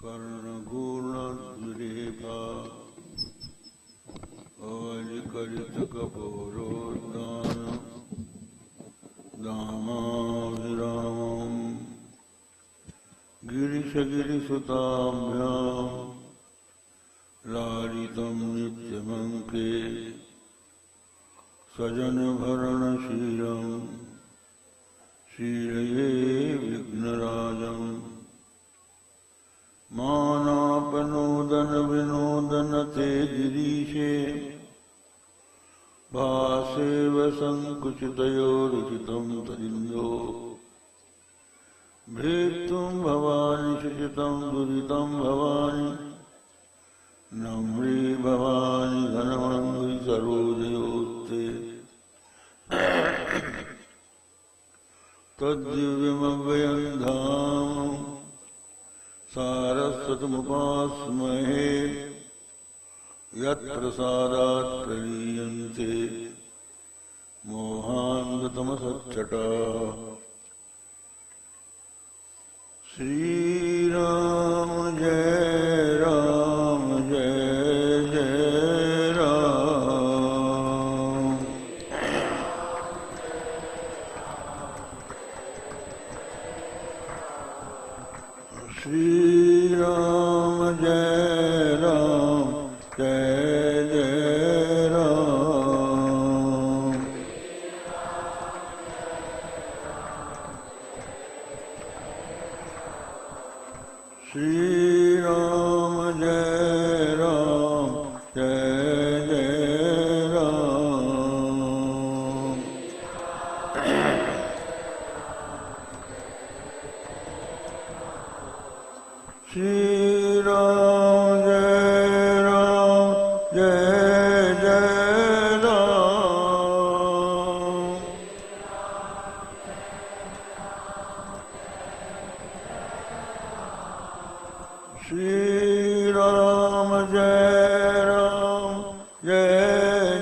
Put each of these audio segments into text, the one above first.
कर्णगूर्णद्विरेफा अवलिकलितकपोरोद्दान दामाभिरामम् गिरिशगिरिसुताभ्यां लालितं नित्यमङ्के सजनभरणशीलं शीलये विघ्नराजम् मानापनोदन विनोदन ते गिरीशे भासेव संकुचितयोरुचितं तदिन्दो भेत्तुं भवानि शुचितं दुरितं भवानि नम्री भवानि घनमङ्गि सरोजयोस्ते तद्दिव्यमव्ययं धाम सारस्वतमुपास्महे यत्प्रसादात् प्रणीयन्ते मोहान्धतमसच्चटाः। श्रीराम जय राम जय जय राम। श्रीराम जय राम जय जय राम। श्रीराम जय राम जय जय राम। श्रीराम जय राम जय जय राम। श्रीराम जय राम जय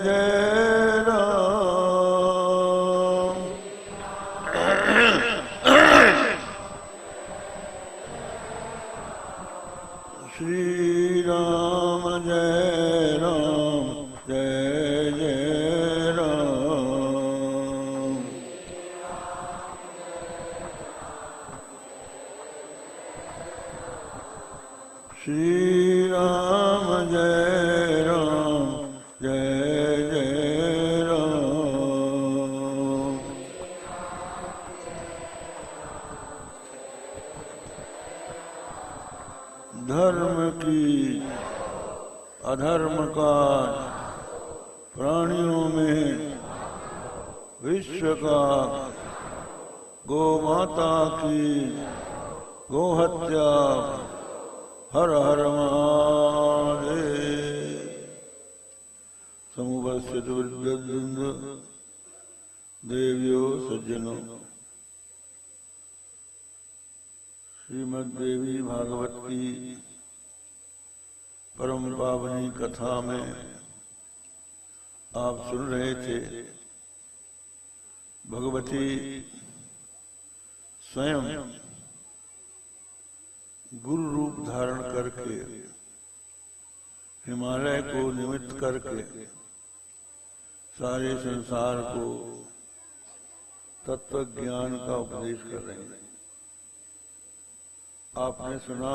जय राम। श्रीराम जय राम जय जय राम। श्रीराम जय राम जय जय राम। धर्म की अधर्म का प्राणियों में विश्व का गौ माता की गोहत्या हर हर महादेव। समुपस्थित वृंद देवियों सज्जनों, श्रीमद्देवी भागवत की परम पावनी कथा में आप सुन रहे थे। भगवती स्वयं गुरु रूप धारण करके हिमालय को निमित्त करके सारे संसार को तत्व ज्ञान का उपदेश कर रहे हैं। आपने सुना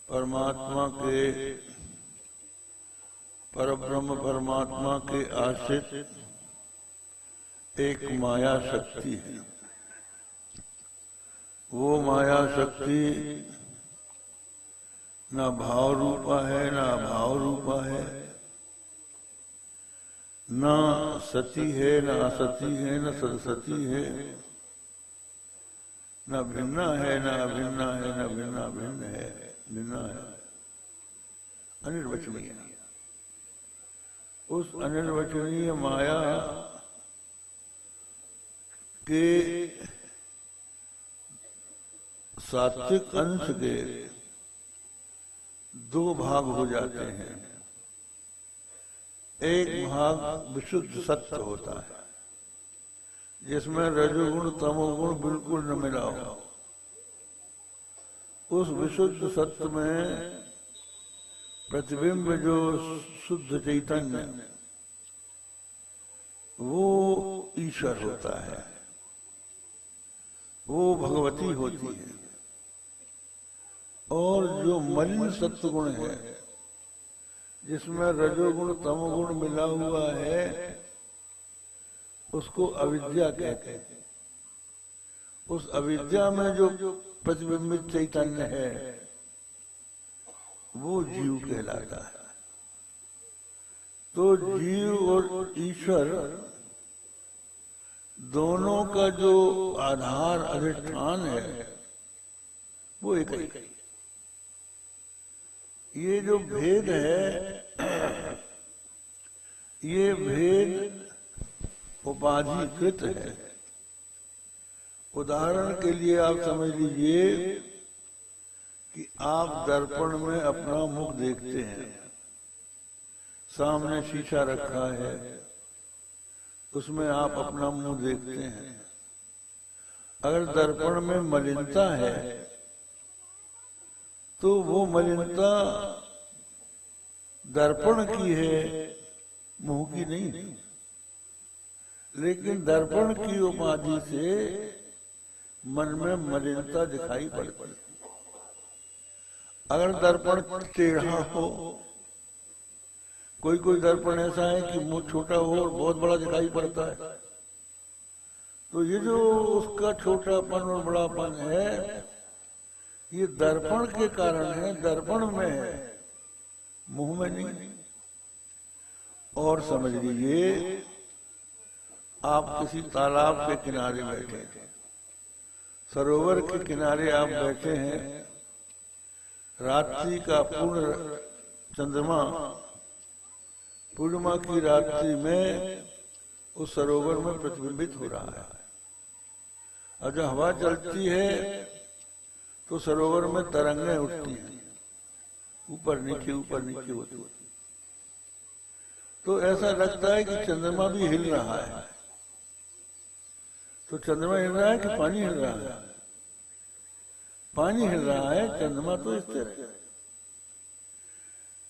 परमात्मा के परब्रह्म परमात्मा के आश्रित एक माया शक्ति है। वो माया शक्ति न भाव रूपा है न अभाव रूपा है, न सती है न असती है न सदसती है, न भिन्ना है न अभिन्ना है न भिन्ना भिन्न है, भिन्ना है, अनिर्वचनीय। उस अनिर्वचनीय माया के सात्विक अंश के दो भाग हो जाते हैं। एक भाग विशुद्ध सत्य होता है जिसमें रजोगुण तमोगुण बिल्कुल न मिला हो, उस विशुद्ध सत्य में प्रतिबिंब जो शुद्ध चैतन्य वो ईश्वर होता है, वो भगवती होती है। और जो मलिन सत्वगुण है जिसमें रजोगुण तमोगुण मिला हुआ है उसको अविद्या कहते हैं। उस अविद्या में जो प्रतिबिंबित चैतन्य है वो जीव कहलाता है। तो जीव और ईश्वर दोनों का जो आधार अधिष्ठान है वो एक ही। ये जो भेद है ये भेद उपाधिकृत है। उदाहरण के लिए आप समझ लीजिए कि आप दर्पण में अपना मुख देखते हैं, सामने शीशा रखा है, उसमें आप अपना मुंह देखते हैं। अगर दर्पण में मलिनता है तो वो मलिनता दर्पण की है, मुंह की नहीं। लेकिन दर्पण की उपाधि से मन में मलिनता दिखाई पड़ती है। अगर दर्पण टेढ़ा हो, कोई कोई दर्पण ऐसा है कि मुंह छोटा हो और बहुत बड़ा दिखाई पड़ता है, तो ये जो उसका छोटापन और बड़ापन है ये दर्पण के कारण है, दर्पण में है, मुंह में नहीं। और समझ लीजिए आप किसी तालाब के किनारे बैठे हैं, सरोवर के किनारे आप बैठे हैं, रात्रि का पूर्ण चंद्रमा पूर्णिमा की रात्रि में उस सरोवर में प्रतिबिंबित हो रहा है। और जब हवा चलती है तो सरोवर में तरंगें उठती हैं, ऊपर नीचे होती है। तो ऐसा लगता है कि चंद्रमा भी हिल रहा है। तो चंद्रमा हिल रहा है कि पानी हिल रहा है? पानी हिल रहा है, चंद्रमा तो स्थिर है।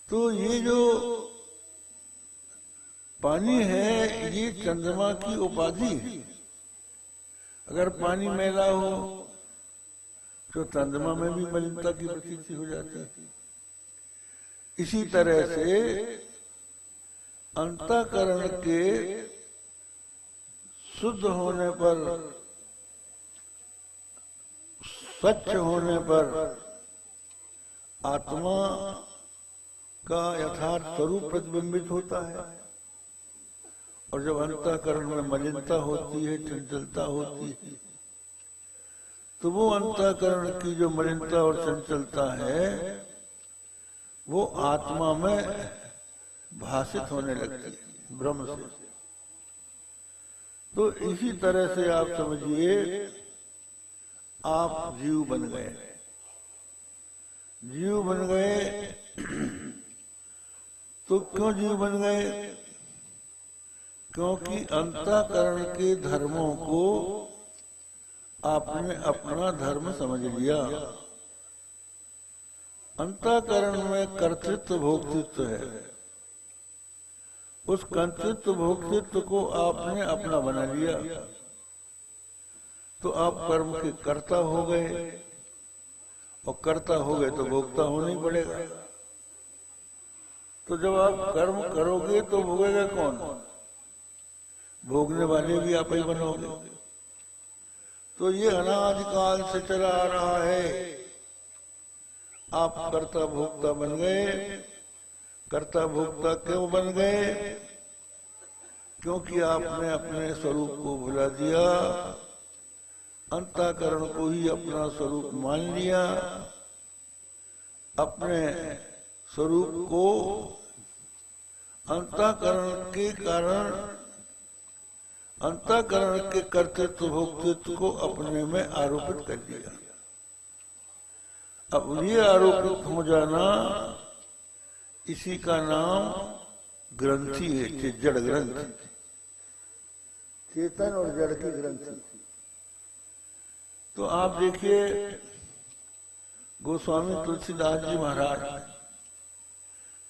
तो ये जो पानी है ये चंद्रमा की उपाधि है। अगर पानी मैला हो तो चंद्रमा में भी मलिनता की प्रतीति हो जाती है। इसी तरह से अंतःकरण के शुद्ध होने पर, स्वच्छ होने पर आत्मा का यथार्थ स्वरूप प्रतिबिंबित होता है। और जब अंतःकरण में मलिनता होती है, चंचलता होती है, तो वो अंतःकरण की जो मलिनता और चंचलता है वो आत्मा में भाषित होने लगती है ब्रह्म से। तो इसी तरह से आप समझिए आप जीव बन गए। जीव बन गए तो क्यों जीव बन गए? क्योंकि अंतःकरण के धर्मों को आपने अपना धर्म समझ लिया। अंतःकरण में कर्तृत्व भोक्तृत्व है, उस कर्तृत्व भोक्तृत्व को आपने अपना बना लिया तो आप कर्म के कर्ता हो गए, और कर्ता हो गए तो भोक्ता होना ही पड़ेगा। तो जब आप कर्म करोगे तो भोगेगा कौन? भोगने वाले भी आप ही बनोगे। तो ये अनादिकाल से चला आ रहा है। आप कर्ता भोक्ता बन गए। कर्ता भोक्ता क्यों बन गए? क्योंकि आपने अपने स्वरूप को भुला दिया, अंतःकरण को ही अपना स्वरूप मान लिया। अपने स्वरूप को अंतःकरण के कारण, अंतःकरण के कर्तृत्व भोक्तृत्व को अपने में आरोपित कर दिया। अब ये आरोपित हो जाना, इसी का नाम ग्रंथि है, जड़ ग्रंथि, चेतन और जड़ की ग्रंथि। तो आप देखिए गोस्वामी तुलसीदास जी महाराज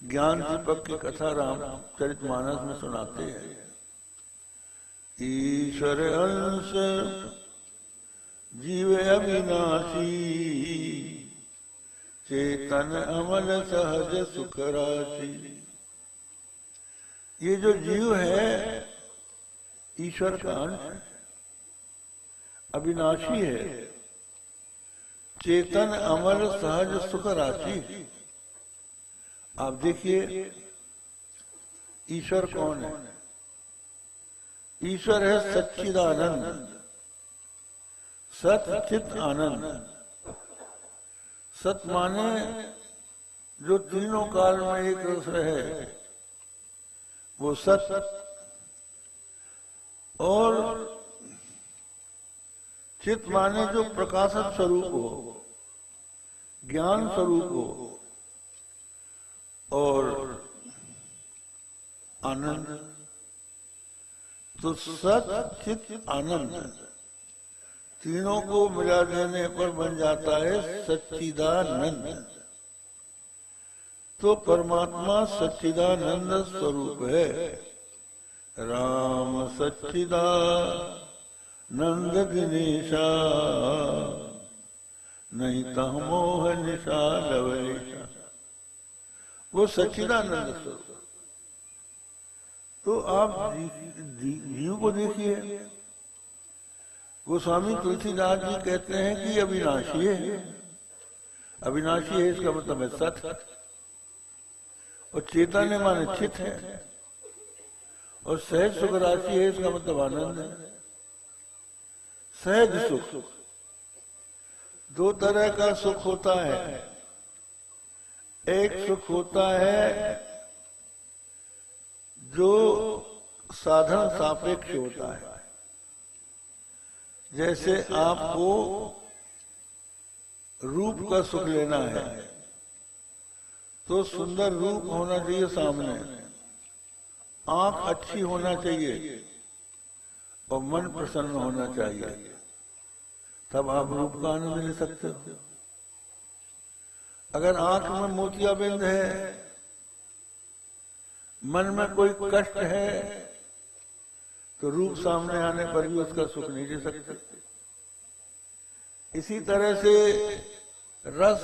ज्ञान दीपक की कथा रामचरितमानस में सुनाते हैं। ईश्वर अंश जीव अविनाशी, चेतन अमल सहज सुख राशि। ये जो जीव है ईश्वर का अंश, अविनाशी है, चेतन अमल सहज सुख राशि। आप देखिए ईश्वर कौन है? ईश्वर है सच्चिदानंद, सत चित आनंद। सत माने जो तीनों काल में एक रस है, वो सत। और चित माने जो प्रकाशक स्वरूप हो, ज्ञान स्वरूप हो। और आनंद, तो सत चित आनंद तीनों को मिला देने पर बन जाता है सच्चिदानंद। तो परमात्मा सच्चिदानंद स्वरूप है। राम सच्चिदानंद दिनेशा, नहीं तह मोह निशा लवेशा। वो सच्चिदानंद स्वरूप। तो आप जीव को देखिए, गोस्वामी तुलसीदास जी कहते हैं कि अविनाशी है। अविनाशी है इसका मतलब है सत, और चेतन है माने चित है, और सहज सुख राशि है इसका मतलब आनंद है। सहज सुख, दो तरह का सुख होता है। एक सुख होता है जो साधन सापेक्ष होता है। जैसे आपको रूप का सुख लेना है तो सुंदर रूप होना चाहिए सामने, आंख अच्छी होना चाहिए और मन प्रसन्न होना चाहिए, तब आप रूप का आनंद ले सकते हो। अगर आंख में मोतियाबिंद है, मन में कोई कष्ट है, तो रूप सामने आने पर भी उसका सुख नहीं ले सकते। इसी तरह से रस,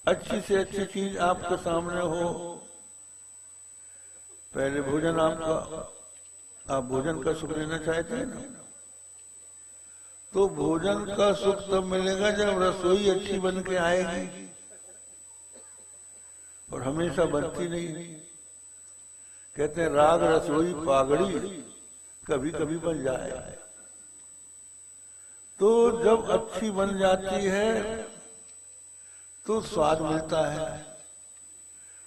अच्छी से अच्छी चीज आपके सामने हो, पहले भोजन आपका, आप भोजन का सुख लेना चाहते हैं ना, तो भोजन का सुख तब मिलेगा जब रसोई अच्छी बन के आएगी, और हमेशा बनती नहीं। कहते हैं राग रसोई पागड़ी, कभी कभी बन जाए। तो जब अच्छी बन जाती है तो स्वाद मिलता है,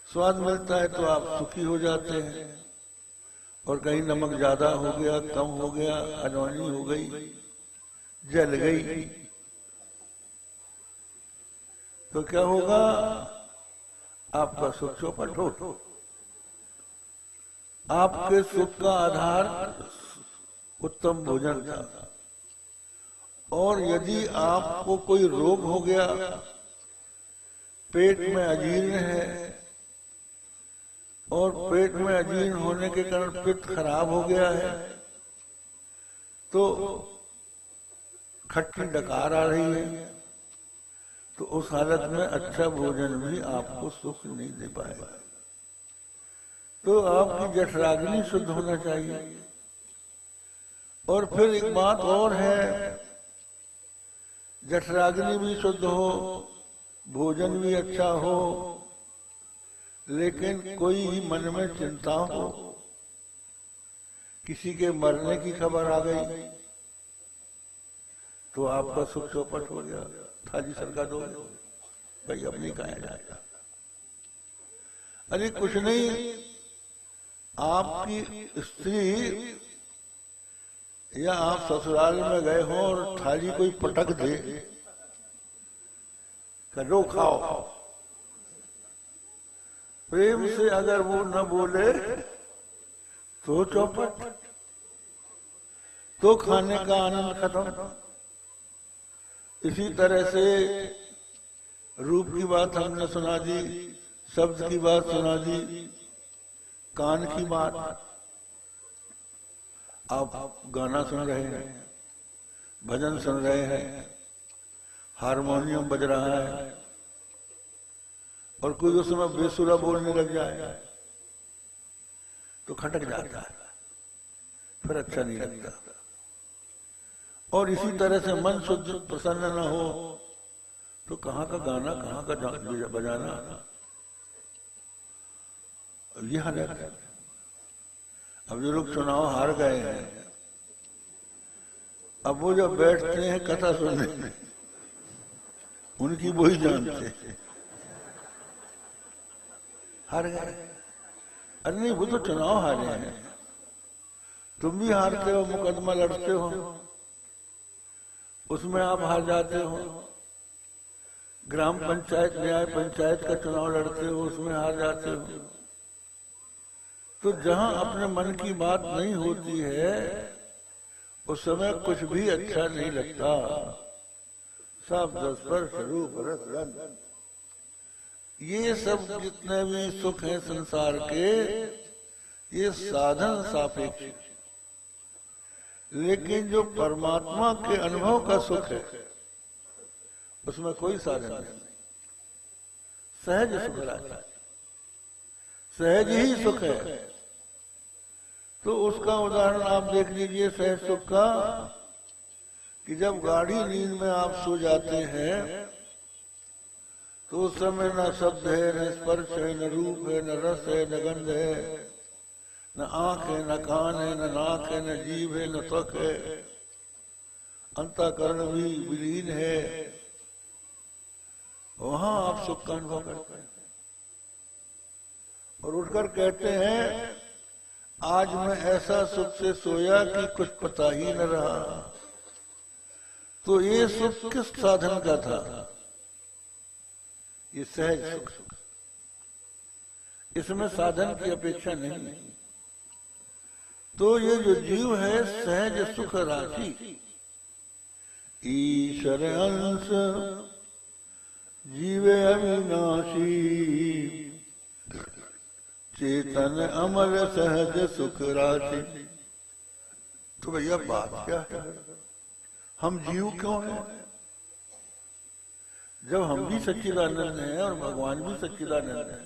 स्वाद मिलता है तो आप सुखी हो जाते हैं। और कहीं नमक ज्यादा हो गया, कम हो गया, अनहोनी हो गई, जल गई, तो क्या होगा? आपका सुख चौपट हो। आपके सुख का आधार उत्तम भोजन था। और यदि आपको कोई रोग हो गया, पेट में अजीर्ण है, और पेट में अजीर्ण होने के कारण पित्त खराब हो गया है, तो खट्टी डकार आ रही है, तो उस हालत में अच्छा भोजन भी आपको सुख नहीं दे पाएगा। तो आपकी जठराग्नि शुद्ध होना चाहिए। और फिर एक बात और है, जठराग्नि भी शुद्ध हो, भोजन भी अच्छा हो, लेकिन कोई मन में चिंता हो, किसी के मरने की खबर आ गई, तो आपका सुख चौपट हो गया। थाली सरका दो भाई, अब नहीं खाया जाएगा। अरे कुछ नहीं, आपकी स्त्री या आप ससुराल में गए हो और थाली कोई पटक दे, लो खाओ, प्रेम से अगर वो न बोले तो चौपट, तो खाने का आनंद खत्म। इसी तरह से रूप की बात हमने सुना दी, शब्द की बात सुना दी, कान की बात, आप गाना सुन रहे हैं, भजन सुन रहे हैं, हारमोनियम बज रहा है और कोई उस समय बेसुरा बोलने लग जाए तो खटक जाता है, फिर अच्छा नहीं लगता। और इसी तरह से मन शुद्ध प्रसन्न न हो तो कहाँ का गाना, कहाँ का बजाना, ये हालत है। अब जो लोग चुनाव हार गए हैं, अब वो जब बैठते हैं कथा सुनने में, उनकी वही जानते हैं हार गए। अरे नहीं, वो तो चुनाव हारे हैं, तुम भी हारते हो, मुकदमा लड़ते हो, उसमें आप हार जाते हो। ग्राम पंचायत, न्याय पंचायत का चुनाव लड़ते हो, उसमें हार जाते हो। तो जहां अपने मन की बात नहीं होती है उस समय कुछ भी अच्छा नहीं लगता। शब्द स्पर्श रूप रस गंध, ये सब जितने भी सुख हैं संसार के, ये साधन सापेक्ष, लेकिन जो परमात्मा के अनुभव का सुख है उसमें कोई साधन नहीं, सहज सुख रहता है, सहज ही सुख है। तो उसका उदाहरण आप देख लीजिए सहज सुख का, कि जब गाढ़ी नींद में आप सो जाते हैं तो उस समय न शब्द है, न स्पर्श है, न रूप है, न रस है, न गंध है, न आंख है, न कान है, न नाक है, न जीभ है, न त्वक है, अंतःकरण भी विलीन है। वहां आप सुख का अनुभव करते हैं और उठकर कहते हैं आज मैं ऐसा सुख से सोया कि कुछ पता ही न रहा। तो ये सुख किस साधन का था? ये सहज सुख, इसमें साधन की अपेक्षा नहीं। तो ये जो जीव है सहज सुख राशि, ईश्वर अंश जीवे अविनाशी, चेतन अमर सहज सुख राशि। तो भैया बात क्या है? हम जीव क्यों हैं? जब हम भी सच्चिदानंद हैं और भगवान भी सच्चिदानंद है,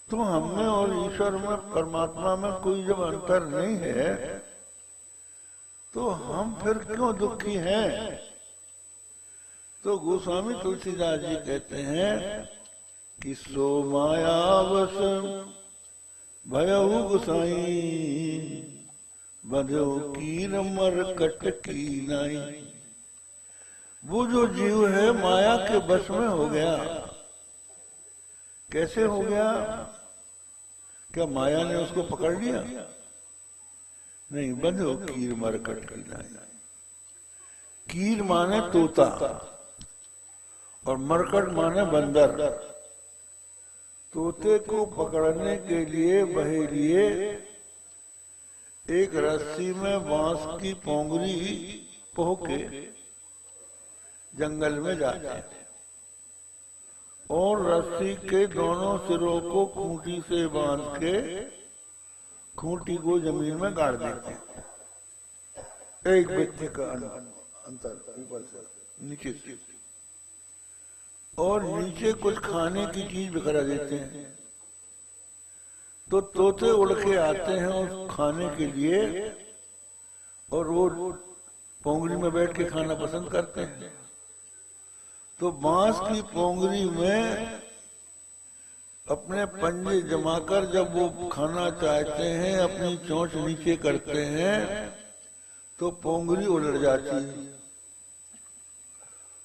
तो हम में और ईश्वर में, परमात्मा में कोई जब अंतर नहीं है तो हम फिर क्यों दुखी हैं? तो गोस्वामी तुलसीदास जी कहते हैं कि सो मायावश भयउ गोसाई, बधो कीर मरकट की नाई। वो जो जीव है माया के बस में हो गया। कैसे हो गया? क्या माया ने उसको पकड़ लिया? नहीं, बंधो कीर मरकट की नाई। कीर माने तोता और मरकट माने बंदर। तोते को पकड़ने के लिए बहेलिए एक रस्सी में बांस की पोंगरी पोके जंगल में जाते हैं और रस्सी के दोनों सिरों को खूंटी से बांध के खूंटी को जमीन में गाड़ देते हैं। एक व्यक्ति का अंतर ऊपर से नीचे से, और नीचे कुछ खाने की चीज बिखरा देते हैं। तो तोते उड़ के आते हैं उस खाने के लिए और वो पोंगरी में बैठ के खाना पसंद करते हैं। तो बांस की पोंगरी में अपने पंजे जमाकर जब वो खाना चाहते हैं, अपनी चोंच नीचे करते हैं तो पोंगरी उलट जाती है।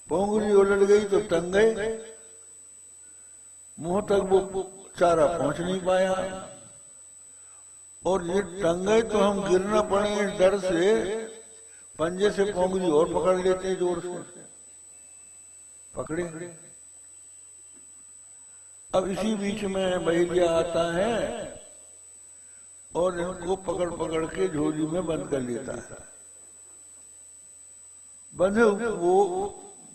पोंगरी उलट गई तो टंग गए, मुंह तक वो चारा पहुंच नहीं पाया और ये टंग गए तो हम गिरना पड़े इस डर से पंजे से पोंगरी और पकड़ लेते हैं, जोर से पकड़े। अब इसी बीच में बहेलिया आता है और इनको पकड़ पकड़ के झोली में बंद कर लेता है। बंधु वो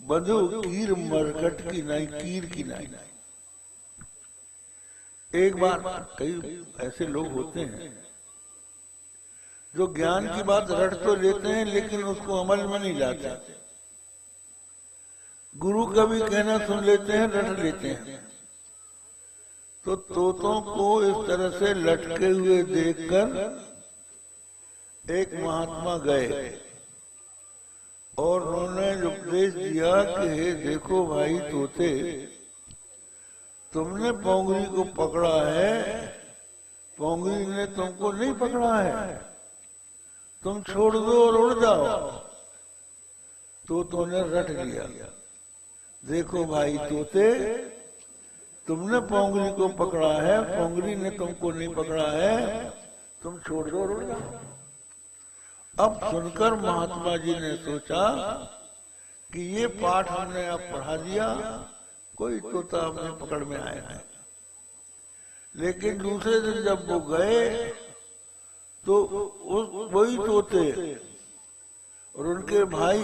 बंधु कीर मरकट की नहीं, कीर की नहीं। एक बार कई ऐसे लोग होते हैं जो ज्ञान की बात रट तो लेते हैं लेकिन उसको अमल में नहीं लाते। गुरु का भी कहना सुन लेते हैं, रट लेते हैं। तो तोतों को इस तरह से लटके हुए देखकर एक महात्मा गए और उन्होंने उपदेश दिया कि हे देखो भाई तोते, तुमने पोंगरी को पकड़ा है, पोंगरी ने तुमको नहीं पकड़ा है, तुम छोड़ दो और उड़ जाओ। तोतों ने रट लिया, देखो भाई तोते, तुमने पोंगरी को पकड़ा है, पोंगरी ने तुमको नहीं पकड़ा है, तुम छोड़ दो और उड़ जाओ। अब सुनकर महात्मा जी ने सोचा कि ये पाठ हमने अब पढ़ा दिया, कोई तोता अपने पकड़ में आया है। लेकिन दूसरे दिन जब वो गए तो वही तोते और उनके भाई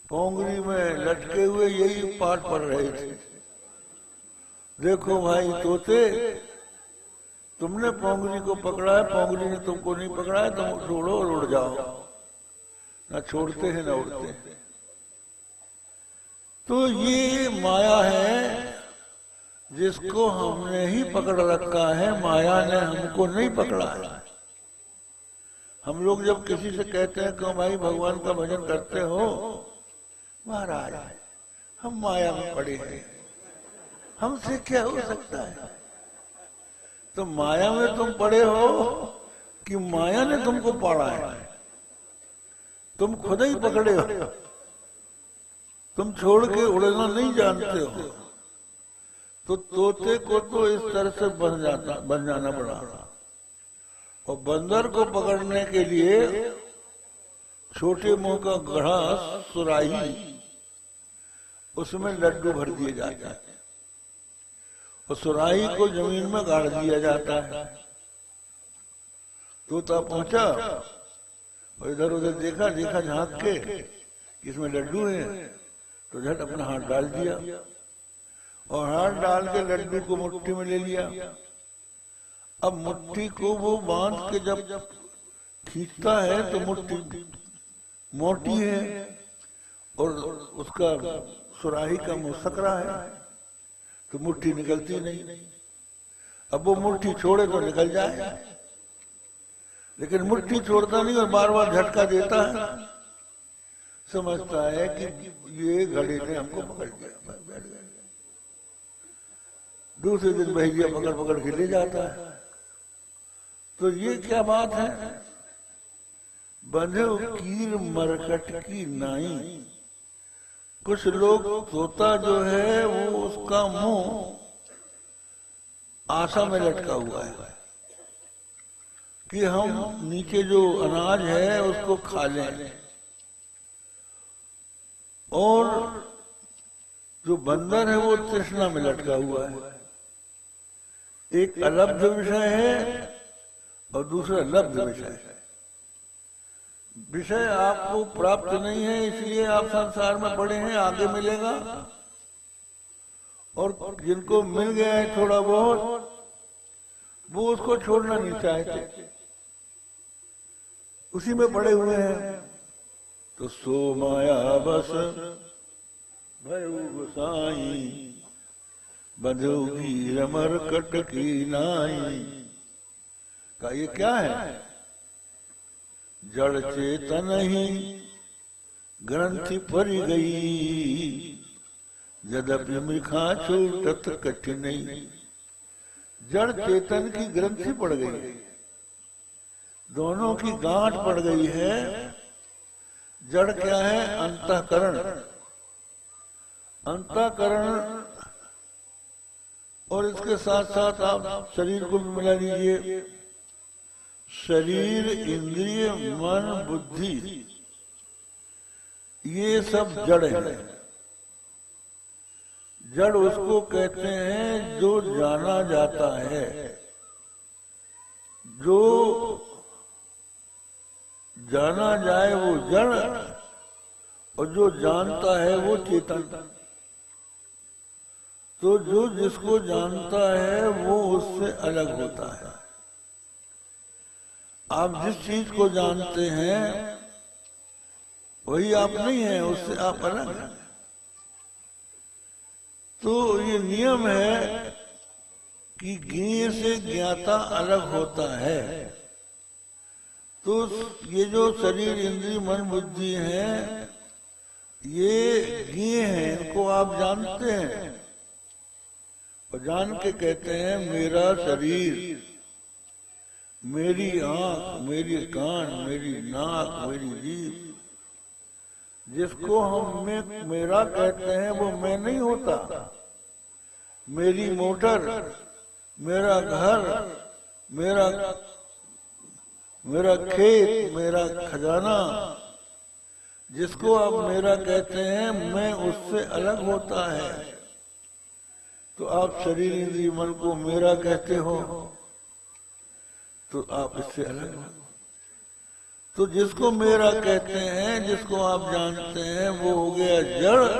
पोंगरी में लटके हुए यही पाठ पढ़ रहे थे। देखो भाई तोते, तुमने पोंगरी को पकड़ा है, पोंगरी ने तुमको नहीं पकड़ा है, तुम छोड़ो और उड़ जाओ। ना छोड़ते हैं ना उड़ते हैं। तो ये माया है जिसको हमने ही पकड़ रखा है, माया ने हमको नहीं पकड़ा है। हम लोग जब किसी से कहते हैं कि भाई भगवान का भजन करते हो, महाराज हम माया में पड़े हैं, हमसे क्या हो सकता है। तो माया में तुम पड़े हो कि माया ने तुमको पाड़ा है? तुम खुद ही पकड़े हो, तुम छोड़ के उड़ना नहीं जानते हो। तो तोते को तो इस तरह से बन जाना पड़ा। और बंदर को पकड़ने के लिए छोटे मुंह का गढ़ा सुराही, उसमें लड्डू भर दिए जाते हैं और सुराही को जमीन में गाड़ दिया जाता है। तोता पहुंचा और इधर उधर देखा, झांक के इसमें लड्डू हैं, तो झट अपना हाथ डाल दिया और हाथ डाल के लड्डू को मुट्ठी में ले लिया। अब मुट्ठी को वो बांध के जब खींचता है तो मुट्ठी मोटी है और उसका सुराही का मुंह सकरा है, तो मुट्ठी निकलती नहीं। अब वो मुट्ठी छोड़े तो निकल जाए, लेकिन मुट्ठी छोड़ता नहीं और बार बार झटका देता है। समझता है कि ये घड़े ने हमको पकड़ लिया, बैठ गए। दूसरे दिन भैया पकड़ के ले जाता है। तो ये क्या बात है? बंधे कीर मरकट की नाई। कुछ लोग तोता जो है वो उसका मुंह आशा में लटका हुआ है कि हम नीचे जो अनाज है उसको खा लें, और जो बंदर है वो तृष्णा में लटका हुआ है। एक अलब्ध विषय है और दूसरा लब्ध विषय है। विषय आपको प्राप्त नहीं है, इसलिए आप संसार में पड़े हैं, आगे मिलेगा। और जिनको मिल गया है थोड़ा बहुत, वो उसको छोड़ना नहीं चाहते, उसी में पड़े हुए हैं। तो सो माया बस भयउ गोसाई, बंधुगी रमर कट की नाई। का ये क्या है? जड़ चेतन ही ग्रंथि परी गई, यद्यपि मृखा छूटत कठिनई। जड़ चेतन की ग्रंथि पड़ गई, दोनों की गांठ पड़ गई है। जड़ क्या है? अंतःकरण। अंतःकरण और इसके साथ साथ आप शरीर को भी मिला लीजिए। शरीर, इंद्रिय, मन, बुद्धि, ये सब जड़ है। जड़ उसको कहते हैं जो जाना जाता है, जो जाना जाए वो जड़, और जो जानता है वो चेतन। तो जो जिसको जानता है वो उससे अलग होता है। आप जिस चीज को जानते हैं वही आप नहीं है, उससे आप अलग हैं। तो ये नियम है कि ज्ञेय से ज्ञाता अलग होता है। तो ये जो शरीर इंद्रिय मन बुद्धि है ये ज्ञेय है, इनको आप जानते हैं और जान के कहते हैं मेरा शरीर, मेरी आंख, मेरी कान, मेरी नाक, मेरी जीभ। जिसको हम में मेरा कहते हैं वो मैं नहीं होता। मेरी मोटर, मेरा घर, मेरा खेत, मेरा खजाना, जिसको आप मेरा कहते हैं मैं उससे अलग होता है। तो आप शरीर इंद्रिय मन को मेरा कहते हो तो आप इससे अलग हो। तो जिसको मेरा कहते हैं, जिसको आप जानते हैं, वो हो गया जड़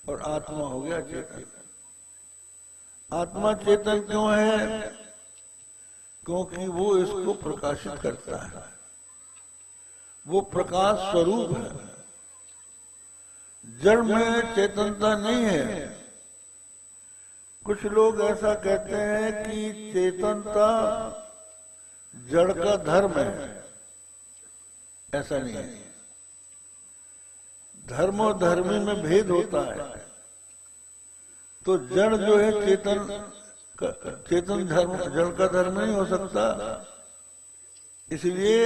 और आत्मा हो गया चेतन। आत्मा चेतन क्यों है? क्योंकि वो इसको प्रकाशित करता है, वो प्रकाश स्वरूप है। जड़ में चेतनता नहीं है। कुछ लोग ऐसा कहते हैं कि चेतनता जड़ का धर्म है। ऐसा नहीं है। धर्म और धर्मी में भेद होता है। तो जड़ जो है चेतन धर्म, जड़ का धर्म नहीं हो सकता। इसलिए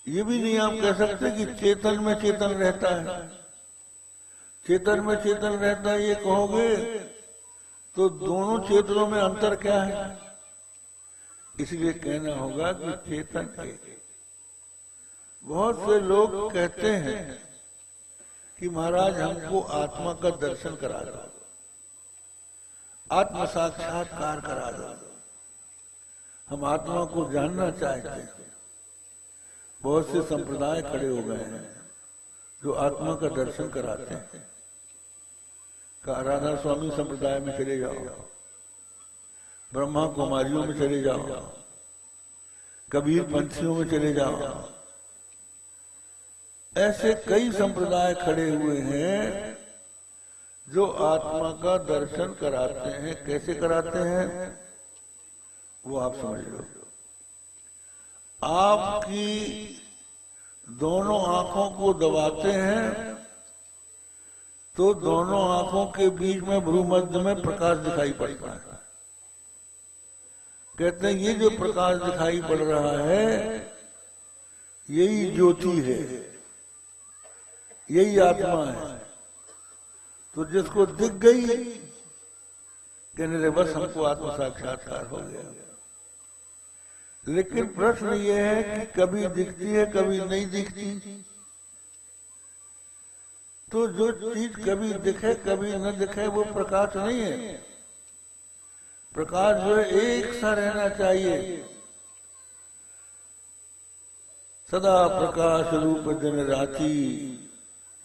ये भी नहीं आप कह सकते कि चेतन में चेतन रहता है। चेतन में चेतन रहता है ये कहोगे तो दोनों चेतनों में अंतर क्या है? इसलिए कहना होगा कि चेतन एक। बहुत से लोग कहते हैं कि महाराज हमको आत्मा का दर्शन करा दो, आत्म साक्षात्कार करा दो, हम आत्मा को जानना चाहते हैं। बहुत से संप्रदाय खड़े हो गए हैं जो आत्मा का दर्शन कराते हैं। का राधा स्वामी संप्रदाय में चले जाओ, ब्रह्मा कुमारियों में चले जाओ, कबीर पंथियों में चले जाओ। ऐसे कई संप्रदाय खड़े हुए हैं जो आत्मा का दर्शन कराते हैं। कैसे कराते हैं वो आप समझ लो। आपकी दोनों आंखों को दबाते हैं तो दोनों आंखों के बीच में भ्रूमध्य में प्रकाश दिखाई पड़ता है। कहते हैं ये जो प्रकाश दिखाई पड़ रहा है यही ज्योति है, यही आत्मा है। तो जिसको दिख गई कहने लगे बस हमको आत्म साक्षात्कार हो गया। लेकिन प्रश्न ये है कि कभी दिखती है कभी नहीं दिखती। तो जो चीज कभी दिखे कभी न दिखे वो प्रकाश नहीं है। प्रकाश जो है एक सा रहना चाहिए। सदा प्रकाश रूप दिन राती,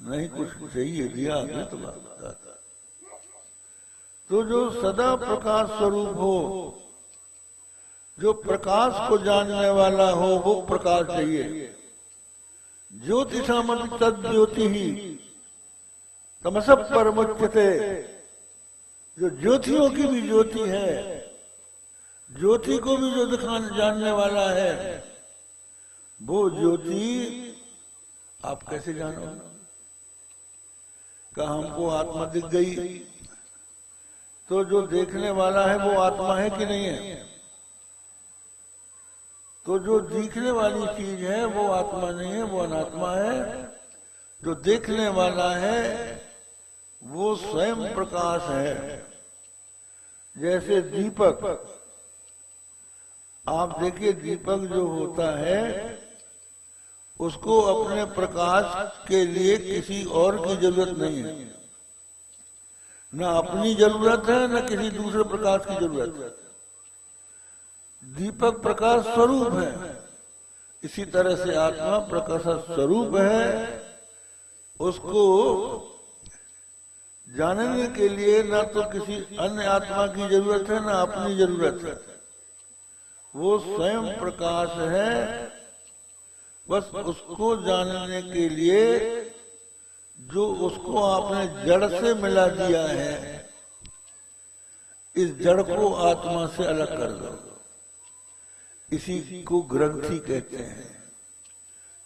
नहीं कुछ चाहिए दिया तो बात। तो जो सदा प्रकाश स्वरूप हो, जो प्रकाश को जानने वाला हो, वो प्रकाश चाहिए। ज्योतिषामपि तद ज्योति ही तमसः परमुच्यते। जो ज्योतियों की भी ज्योति है, ज्योति को भी जो दिखाने जानने वाला है, वो ज्योति आप कैसे जानो? का हमको आत्मा दिख गई तो जो देखने वाला है वो आत्मा है कि नहीं है? तो जो दिखने वाली चीज है वो आत्मा नहीं है, वो अनात्मा है। जो देखने वाला है वो स्वयं प्रकाश है। जैसे दीपक, आप देखिए दीपक जो होता है उसको अपने प्रकाश के लिए किसी और की जरूरत नहीं है। न अपनी जरूरत है न किसी दूसरे प्रकाश की जरूरत है। दीपक प्रकाश स्वरूप है, इसी तरह से आत्मा प्रकाश स्वरूप है, उसको जानने के लिए न तो किसी अन्य आत्मा की जरूरत है न अपनी जरूरत है। वो स्वयं प्रकाश है, बस उसको जानने के लिए जो उसको आपने जड़ से मिला दिया है, इस जड़ को आत्मा से अलग कर दो। इसी को ग्रंथि कहते हैं।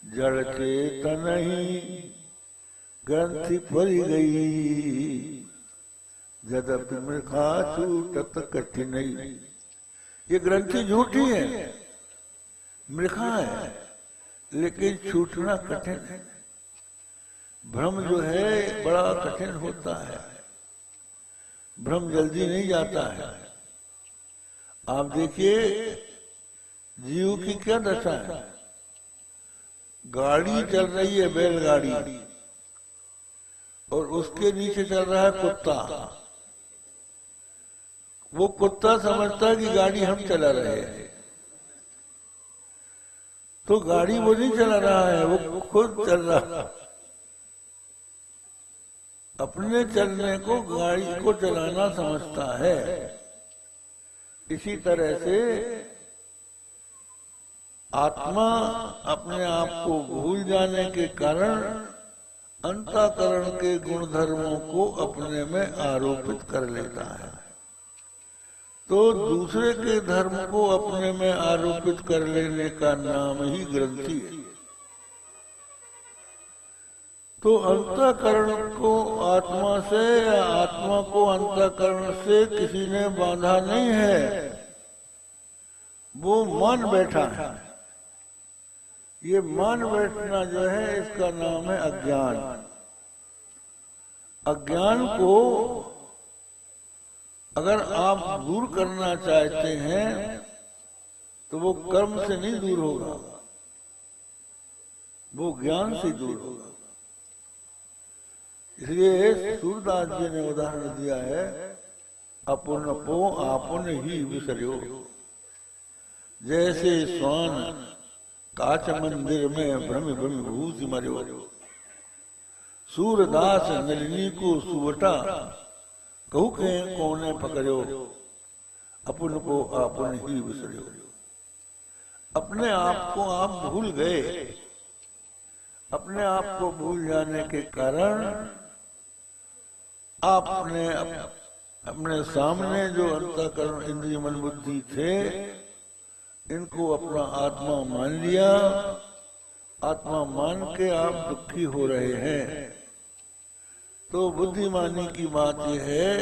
जड़ चेतन ही ग्रंथि परी गई, यद्यपि मृखा छूटत कठिन। ये ग्रंथि झूठी है, मृखा है, लेकिन छूटना कठिन है। भ्रम जो है बड़ा कठिन होता है, भ्रम जल्दी नहीं जाता है। आप देखिए जीव की क्या दशा है। गाड़ी चल रही है, बैलगाड़ी, और उसके नीचे चल रहा है कुत्ता। वो कुत्ता समझता है कि गाड़ी हम चला रहे हैं, तो गाड़ी वो नहीं चला रहा है, वो खुद चल रहा है। अपने चलने को गाड़ी को चलाना समझता है। इसी तरह से आत्मा अपने आप को भूल जाने के कारण अंतःकरण के गुणधर्मों को अपने में आरोपित कर लेता है। तो दूसरे के धर्म को अपने में आरोपित कर लेने का नाम ही ग्रंथि है। तो अंतःकरण को आत्मा से या आत्मा को अंतःकरण से किसी ने बांधा नहीं है, वो मान बैठा है। ये मान बैठना जो है, इसका नाम है अज्ञान। अज्ञान को अगर आप दूर करना चाहते हैं तो वो कर्म से नहीं दूर होगा, वो ज्ञान से दूर होगा। इसलिए सूरदास जी ने उदाहरण दिया है, अपुन पो आपन ही विसर्यो। जैसे स्वान काच मंदिर में भ्रम भ्रम भूति मर्यो, सूरदास नलिनी को सुवटा कहू के कोने पकड़ो, अपुन को आपन ही विसर्यो। अपने आप को आप भूल गए। अपने आप को भूल जाने के कारण आपने अपने सामने जो अंतःकरण इंद्रिय मन बुद्धि थे, इनको अपना आत्मा मान लिया। आत्मा मान के आप दुखी हो रहे हैं। तो बुद्धिमानी की बात यह है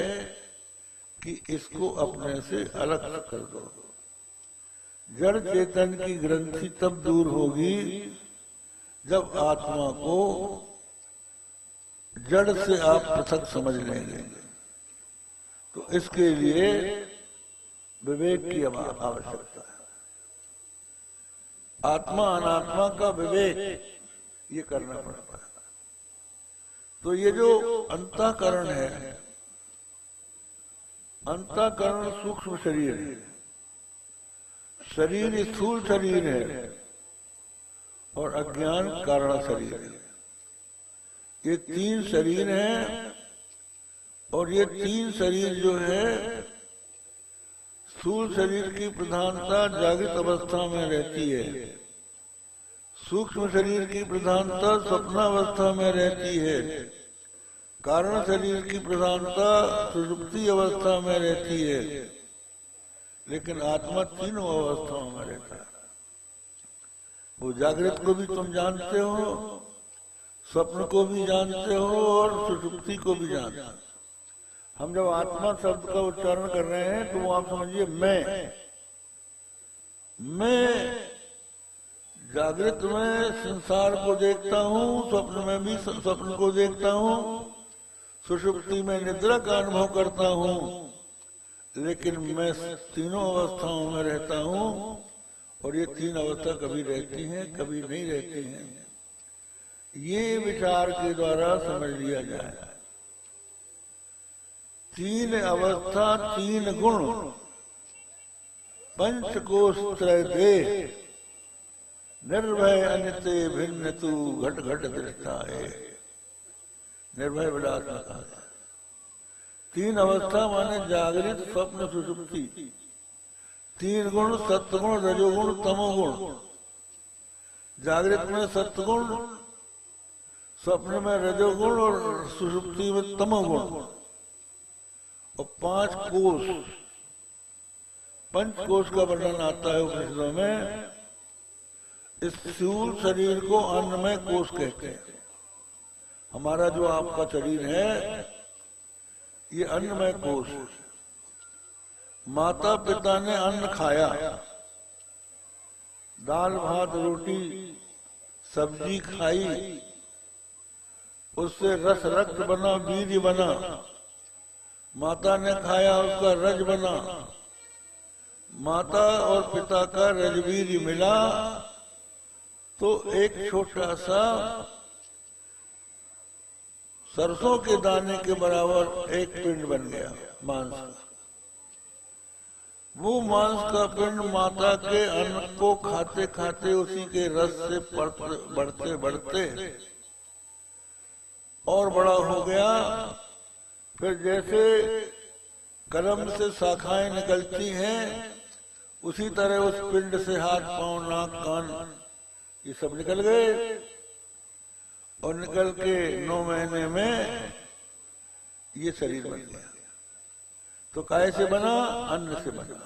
कि इसको अपने से अलग कर दो। जड़ चेतन की ग्रंथि तब दूर होगी जब आत्मा को जड़ से आप पृथक समझ लेंगे। तो इसके लिए विवेक की आवश्यकता है। आत्मा अनात्मा का विवेक ये करना पड़ता है। तो ये जो अंतःकरण है, अंतःकरण सूक्ष्म शरीर है, शरीर स्थूल शरीर है, और अज्ञान कारण शरीर है। ये तीन शरीर हैं, और ये तीन शरीर जो है, स्थूल शरीर की प्रधानता जागृत अवस्था में रहती है, सूक्ष्म शरीर की प्रधानता स्वप्नावस्था में रहती है, कारण शरीर की प्रधानता सुषुप्ति अवस्था में रहती है, लेकिन आत्मा तीनों अवस्थाओं में रहता है। वो जागृत को भी तुम जानते हो, स्वप्न को भी जानते हो, और सुषुप्ति को भी जानते हो। हम जब आत्मा शब्द का उच्चारण कर रहे हैं तो वो आप समझिए मैं जागृत में संसार को देखता हूँ, स्वप्न में भी स्वप्न को देखता हूँ, सुषुप्ति में निद्रा का अनुभव करता हूँ, लेकिन मैं तीनों अवस्थाओं में रहता हूँ। और ये तीन अवस्था कभी रहती हैं, कभी नहीं रहती हैं। ये विचार के द्वारा समझ लिया जाए। तीन अवस्था, तीन गुण, पंचकोश त्रय देह, निर्भय अनिते भिन्न तू घट घट दृष्टा है। निर्भय विलास में कहा गया। तीन अवस्था माने जागृत, स्वप्न, सुषुप्ति। तीन गुण, सत्गुण, रजोगुण, तमोगुण। जागृत में सत्गुण, स्वप्न में रजोगुण और सुषुप्ति में तमोगुण। और 5 कोष, पंचकोश का वर्णन आता है उपनिषदों में। इस स्थूल शरीर को अन्नमय कोश कहते हैं। हमारा जो आपका शरीर है ये अन्नमय कोश। माता पिता ने अन्न खाया, दाल भात रोटी सब्जी खाई, उससे रस रक्त बना, वीर्य बना। माता ने खाया, उसका रज बना। माता और पिता का रजवीर्य मिला तो एक छोटा सा सरसों के दाने के बराबर एक पिंड बन गया मांस का। वो मांस का पिंड माता के अन्न को खाते खाते उसी के रस से बढ़ते बढ़ते और बड़ा हो गया। फिर जैसे कलम से शाखाएं निकलती हैं उसी तरह उस पिंड से हाथ पांव नाक कान ये सब निकल गए। और निकल के 9 महीने में ये शरीर बन गया। तो काय से बना? अन्न से बना।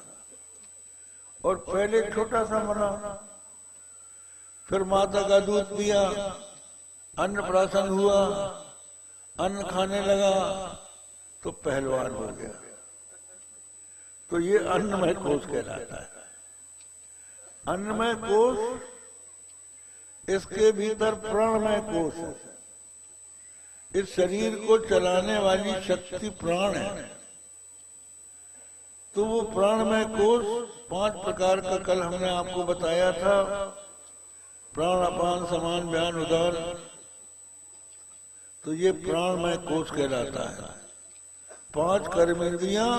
और पहले छोटा सा बना, फिर माता का दूध पिया, अन्न प्राशन हुआ, अन्न खाने लगा तो पहलवान हो गया। तो ये अन्नमय कोश कहलाता है। अन्नमय कोश, इसके भीतर प्राणमय कोश है। इस शरीर को चलाने वाली शक्ति प्राण है। तो वो प्राणमय कोश 5 प्रकार का कल हमने आपको बताया था। प्राण, अपान, समान, व्यान, उदान। तो ये प्राणमय कोश कहलाता है। 5 कर्मेंद्रियां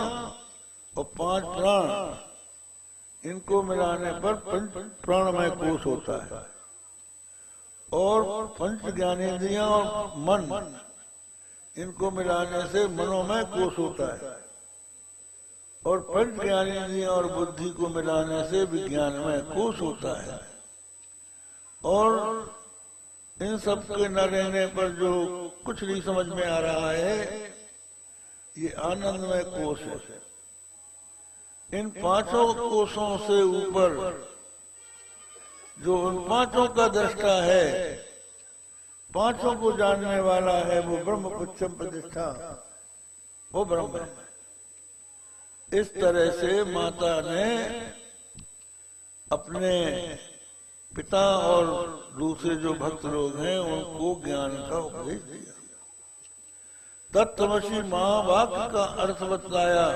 और 5 प्राण, इनको मिलाने पर प्राणमय कोश होता है। और 5 ज्ञानेंद्रियां और मन, इनको मिलाने से मनोमय कोश होता है। और 5 ज्ञानेंद्रियां और बुद्धि को मिलाने से विज्ञानमय कोश होता है। और इन सब के न रहने पर जो कुछ नहीं समझ में आ रहा है, ये आनंदमय कोश है। इन 5 कोशों से ऊपर जो उन 5 का दृष्टा है, 5 को जानने वाला है, वो ब्रह्म पुच्छम प्रतिष्ठा, वो ब्रह्म है। इस तरह से माता ने अपने पिता और दूसरे जो भक्त लोग हैं उनको ज्ञान का उपदेश दिया। तत्त्वमसि महावाक्य का अर्थ बतलाया।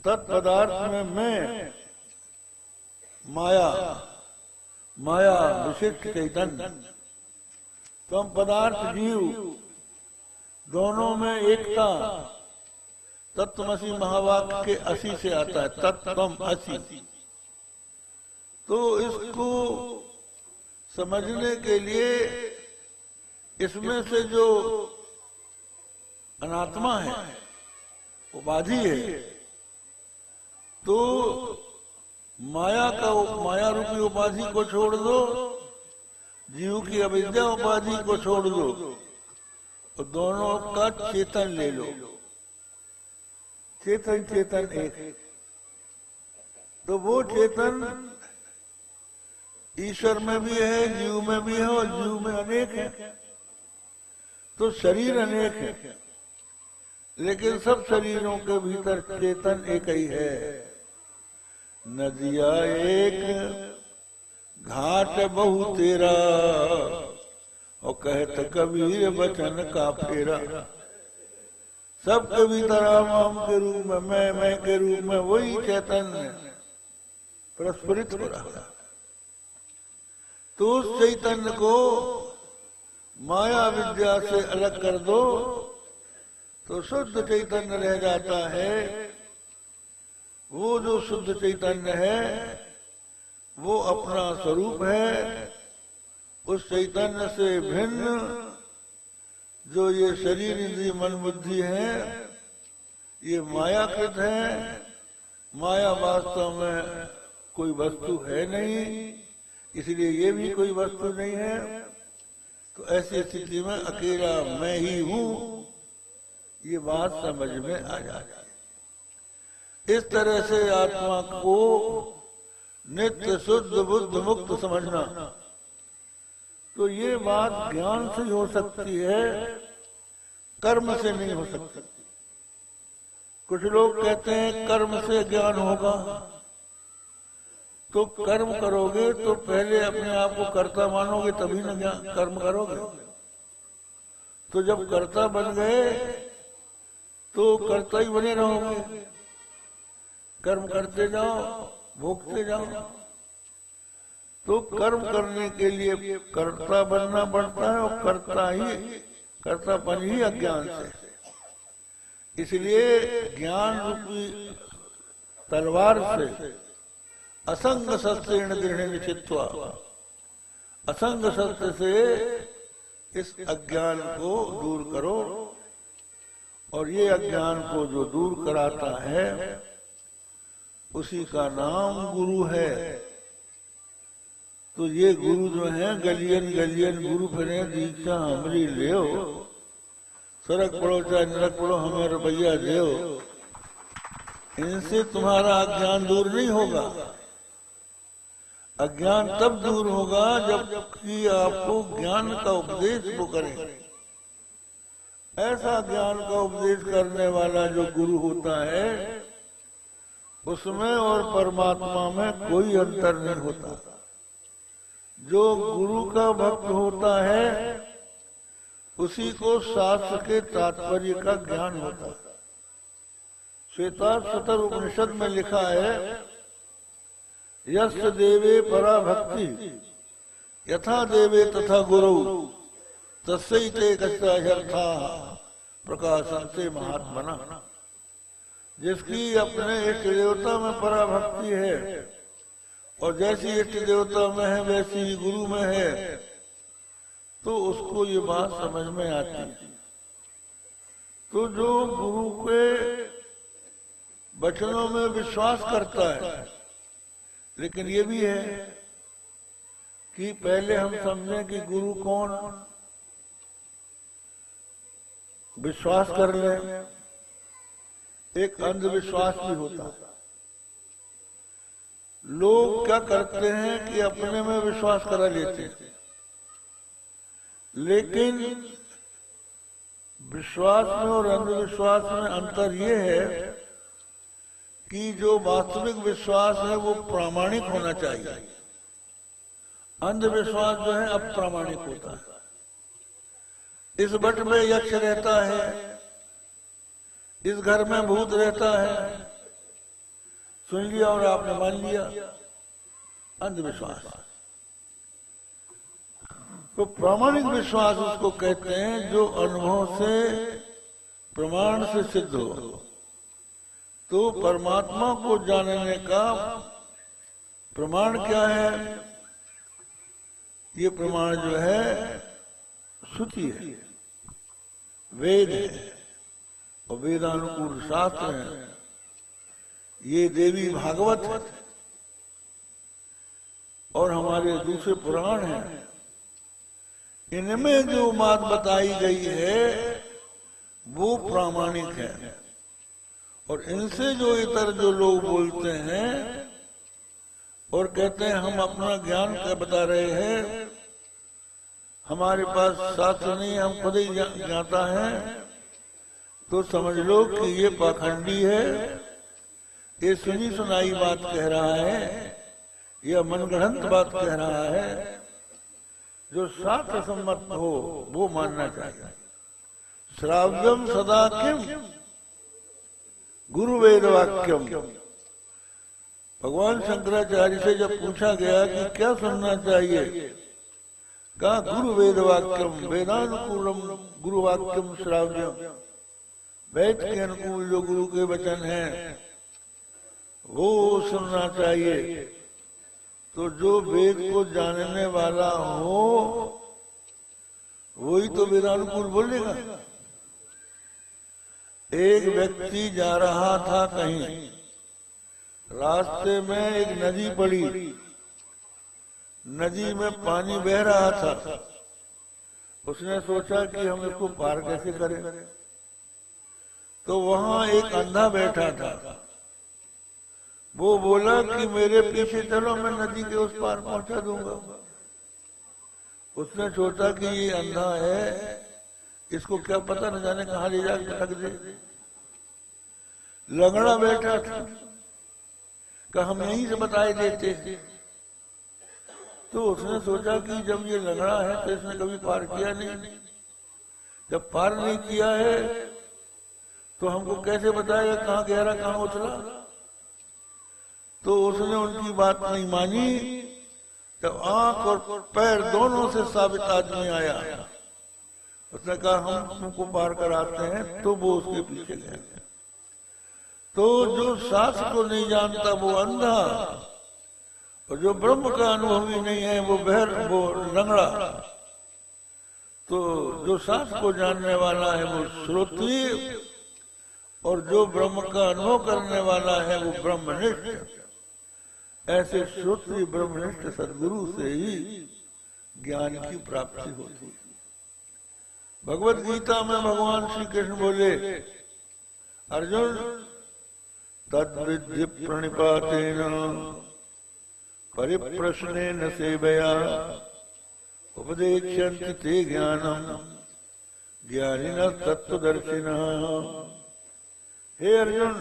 तत्पदार्थ में मैं, माया, माया विशिष्ट चैतन्य, तम पदार्थ जीव, दोनों में एकता। तत्त्वमसि महावाक्य के असी से आता है, तत्त्वम असि। तो इसको समझने के लिए इसमें से जो अनात्मा है, उपाधि है, तो माया रूपी उपाधि को छोड़ दो, जीव की अविद्या उपाधि को छोड़ दो, और दोनों का चेतन ले लो। चेतन चेतन एक। तो वो चेतन ईश्वर में भी है, जीव में भी है, और जीव में अनेक है। तो शरीर अनेक है, लेकिन सब शरीरों के भीतर चेतन एक ही है। नदिया एक, घाट बहु तेरा, और कहत कबीर वचन का फेरा। सबके भीतर हम के रूप में, मैं के रूप में वही चैतन्य प्रस्फुरित हो रहा है। तो उस चैतन्य को माया विद्या से अलग कर दो तो शुद्ध चैतन्य रह जाता है। वो जो शुद्ध चैतन्य है वो अपना स्वरूप है। उस चैतन्य से भिन्न जो ये शरीर इंद्रिय मन बुद्धि है, ये मायाकृत है। माया वास्तव में कोई वस्तु है नहीं, इसलिए ये भी कोई वस्तु नहीं है। तो ऐसी स्थिति में अकेला मैं ही हूं, ये बात समझ में आ जाती है। इस तरह से आत्मा को नित्य शुद्ध बुद्ध मुक्त समझना, तो ये बात ज्ञान से हो सकती है, कर्म से नहीं हो सकती। कुछ लोग कहते हैं कर्म से ज्ञान होगा। तो कर्म करोगे तो पहले अपने आप को कर्ता मानोगे, तभी ना ज्ञान कर्म करोगे। तो जब कर्ता बन गए तो कर्ता ही बने रहोगे, कर्म करते जाओ, भोगते जाओ। तो कर्म करने के लिए कर्ता बनना पड़ता है, और कर्तापन ही अज्ञान से। इसलिए ज्ञान रूपी तलवार से असंग सत्य दृढ़ निश्चित्वा, असंग सत्य से इस अज्ञान को दूर करो। और ये अज्ञान को जो दूर कराता है उसी का नाम गुरु है। तो ये गुरु जो है गलियन गलियन गुरु फिरे दीक्षा हमारी ले, सड़क पड़ो चाहे नरक पड़ो, हमें रुपया दो। इनसे तुम्हारा अज्ञान दूर नहीं होगा। अज्ञान तब दूर होगा जबकि आपको ज्ञान का उपदेश वो करें। ऐसा ज्ञान का उपदेश करने वाला जो गुरु होता है, उसमें और परमात्मा में कोई अंतर नहीं होता। जो गुरु का भक्त होता है उसी को शास्त्र के तात्पर्य का ज्ञान होता है। श्वेताश्वतर उपनिषद में लिखा है, यस्य देवे परा भक्ति यथा देवे तथा गुरु तस्यैते कच्चायर्था प्रकाशन्ते महात्मना। जिसकी अपने इष्ट देवता में परा भक्ति है और जैसी इष्ट देवता में है वैसी ही गुरु में है, तो उसको ये बात समझ में आती है। तो जो गुरु के वचनों में विश्वास करता है, लेकिन ये भी है कि पहले हम समझें कि गुरु कौन, विश्वास कर लें। एक अंधविश्वास भी होता है। लोग क्या करते हैं कि अपने में विश्वास करा लेते हैं, लेकिन विश्वास में और अंधविश्वास में अंतर ये है कि जो वास्तविक विश्वास है वो प्रामाणिक होना चाहिए। अंधविश्वास जो है अप्रामाणिक होता है। इस बट में यक्ष रहता है, इस घर में भूत रहता है, सुन लिया और आपने मान लिया, अंधविश्वास। तो प्रामाणिक विश्वास उसको कहते हैं जो अनुभव से प्रमाण से सिद्ध हो। तो परमात्मा को जानने का प्रमाण क्या है? ये प्रमाण जो है श्रुति है, वेद है और वेदानुकूल शास्त्र है। ये देवी भागवत है और हमारे दूसरे पुराण हैं। इनमें जो बात बताई गई है वो प्रामाणिक है। और इनसे जो इतर जो लोग बोलते हैं और कहते हैं हम अपना ज्ञान का बता रहे हैं, हमारे पास शास्त्र नहीं, हम खुद ही जानता है, तो समझ लो कि ये पाखंडी है, ये सुनी सुनाई बात कह रहा है, यह मनगढ़ंत बात कह रहा है। जो शास्त्र सम्मत हो वो मानना चाहिए। श्राव्यम सदा किम गुरु वेद वाक्यम। भगवान शंकराचार्य से जब पूछा गया कि क्या सुनना चाहिए, कहा गुरु वेद वाक्यम, वेदानुकूलम गुरु वाक्यम श्राव्यम। वेद के अनुकूल जो गुरु के वचन हैं वो सुनना चाहिए। तो जो वेद को जानने वाला हो वही तो वेदानुकूल बोलेगा। एक व्यक्ति जा रहा था कहीं, रास्ते में एक नदी पड़ी, नदी में पानी बह रहा था। उसने सोचा कि हम इसको पार कैसे करें। तो वहां एक अंधा बैठा था, वो बोला कि मेरे पीछे चलो, मैं नदी के उस पार पहुंचा दूंगा। उसने सोचा कि ये अंधा है, इसको क्या पता न जाने कहां ले जाकर भटक दे। लंगड़ा बैठा था, कि हम यहीं से बताए देते। तो उसने सोचा कि जब ये लंगड़ा है तो इसने कभी पार किया नहीं, जब पार नहीं किया है तो हमको कैसे बताएगा कहाँ गहरा कहाँ उतरा। तो उसने उनकी बात नहीं मानी। जब आंख और पैर दोनों से साबित आदमी आया, उसने कहा हम तुमको पार कराते हैं, तो वो उसके पीछे गए। तो जो शास्त्र को नहीं जानता वो अंधा, और जो ब्रह्म का अनुभवी नहीं है वो लंगड़ा। तो जो शास्त्र को जानने वाला है वो श्रोत्री, और जो ब्रह्म का अनुभव करने वाला है वो ब्रह्मनिष्ठ। ऐसे श्रोत्री ब्रह्मनिष्ठ सद्गुरु से ही ज्ञान की प्राप्ति होती है। भगवत गीता में भगवान श्री कृष्ण बोले, अर्जुन तद्विद्य प्रणिपातेन परिप्रश्नेन सेवया उपदेक्ष्यन्ति ते ज्ञानम ज्ञानिनः तत्त्वदर्शिनः। हे अर्जुन,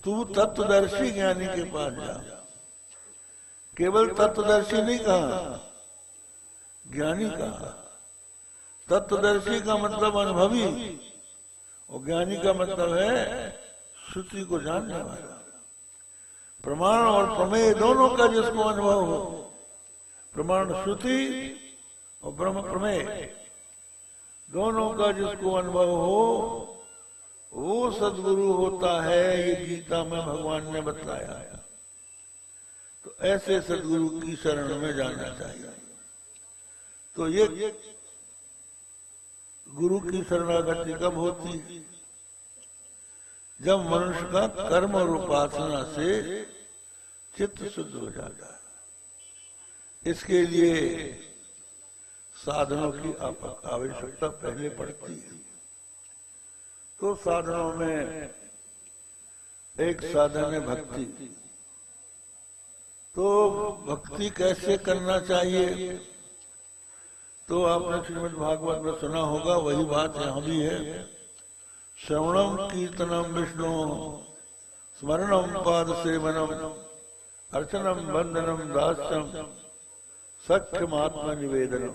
तू तत्वदर्शी ज्ञानी के पास जा। केवल तत्वदर्शी नहीं कहा, ज्ञानी कहा। तत्वदर्शी का मतलब अनुभवी, और ज्ञानी का मतलब है श्रुति को जानने वाला। प्रमाण और प्रमेय दोनों का जिसको अनुभव हो, प्रमाण श्रुति और ब्रह्म प्रमेय दोनों का जिसको अनुभव हो, वो सद्गुरु होता है। ये गीता में भगवान ने बताया। तो ऐसे सद्गुरु की शरण में जाना चाहिए। तो ये गुरु की शरणागति कब होती? जब मनुष्य का कर्म और उपासना से चित्त शुद्ध हो जाता है। इसके लिए साधनों की आवश्यकता पहले पड़ती है। तो साधनों में एक साधन है भक्ति। तो भक्ति कैसे करना चाहिए? तो आपने श्रीमद् भागवत में सुना होगा, वही बात यहाँ भी है। श्रवणम कीर्तनम विष्णु स्मरणम पाद सेवनम अर्चनम बंदनम दास्यम सख्यमात्मा निवेदनम।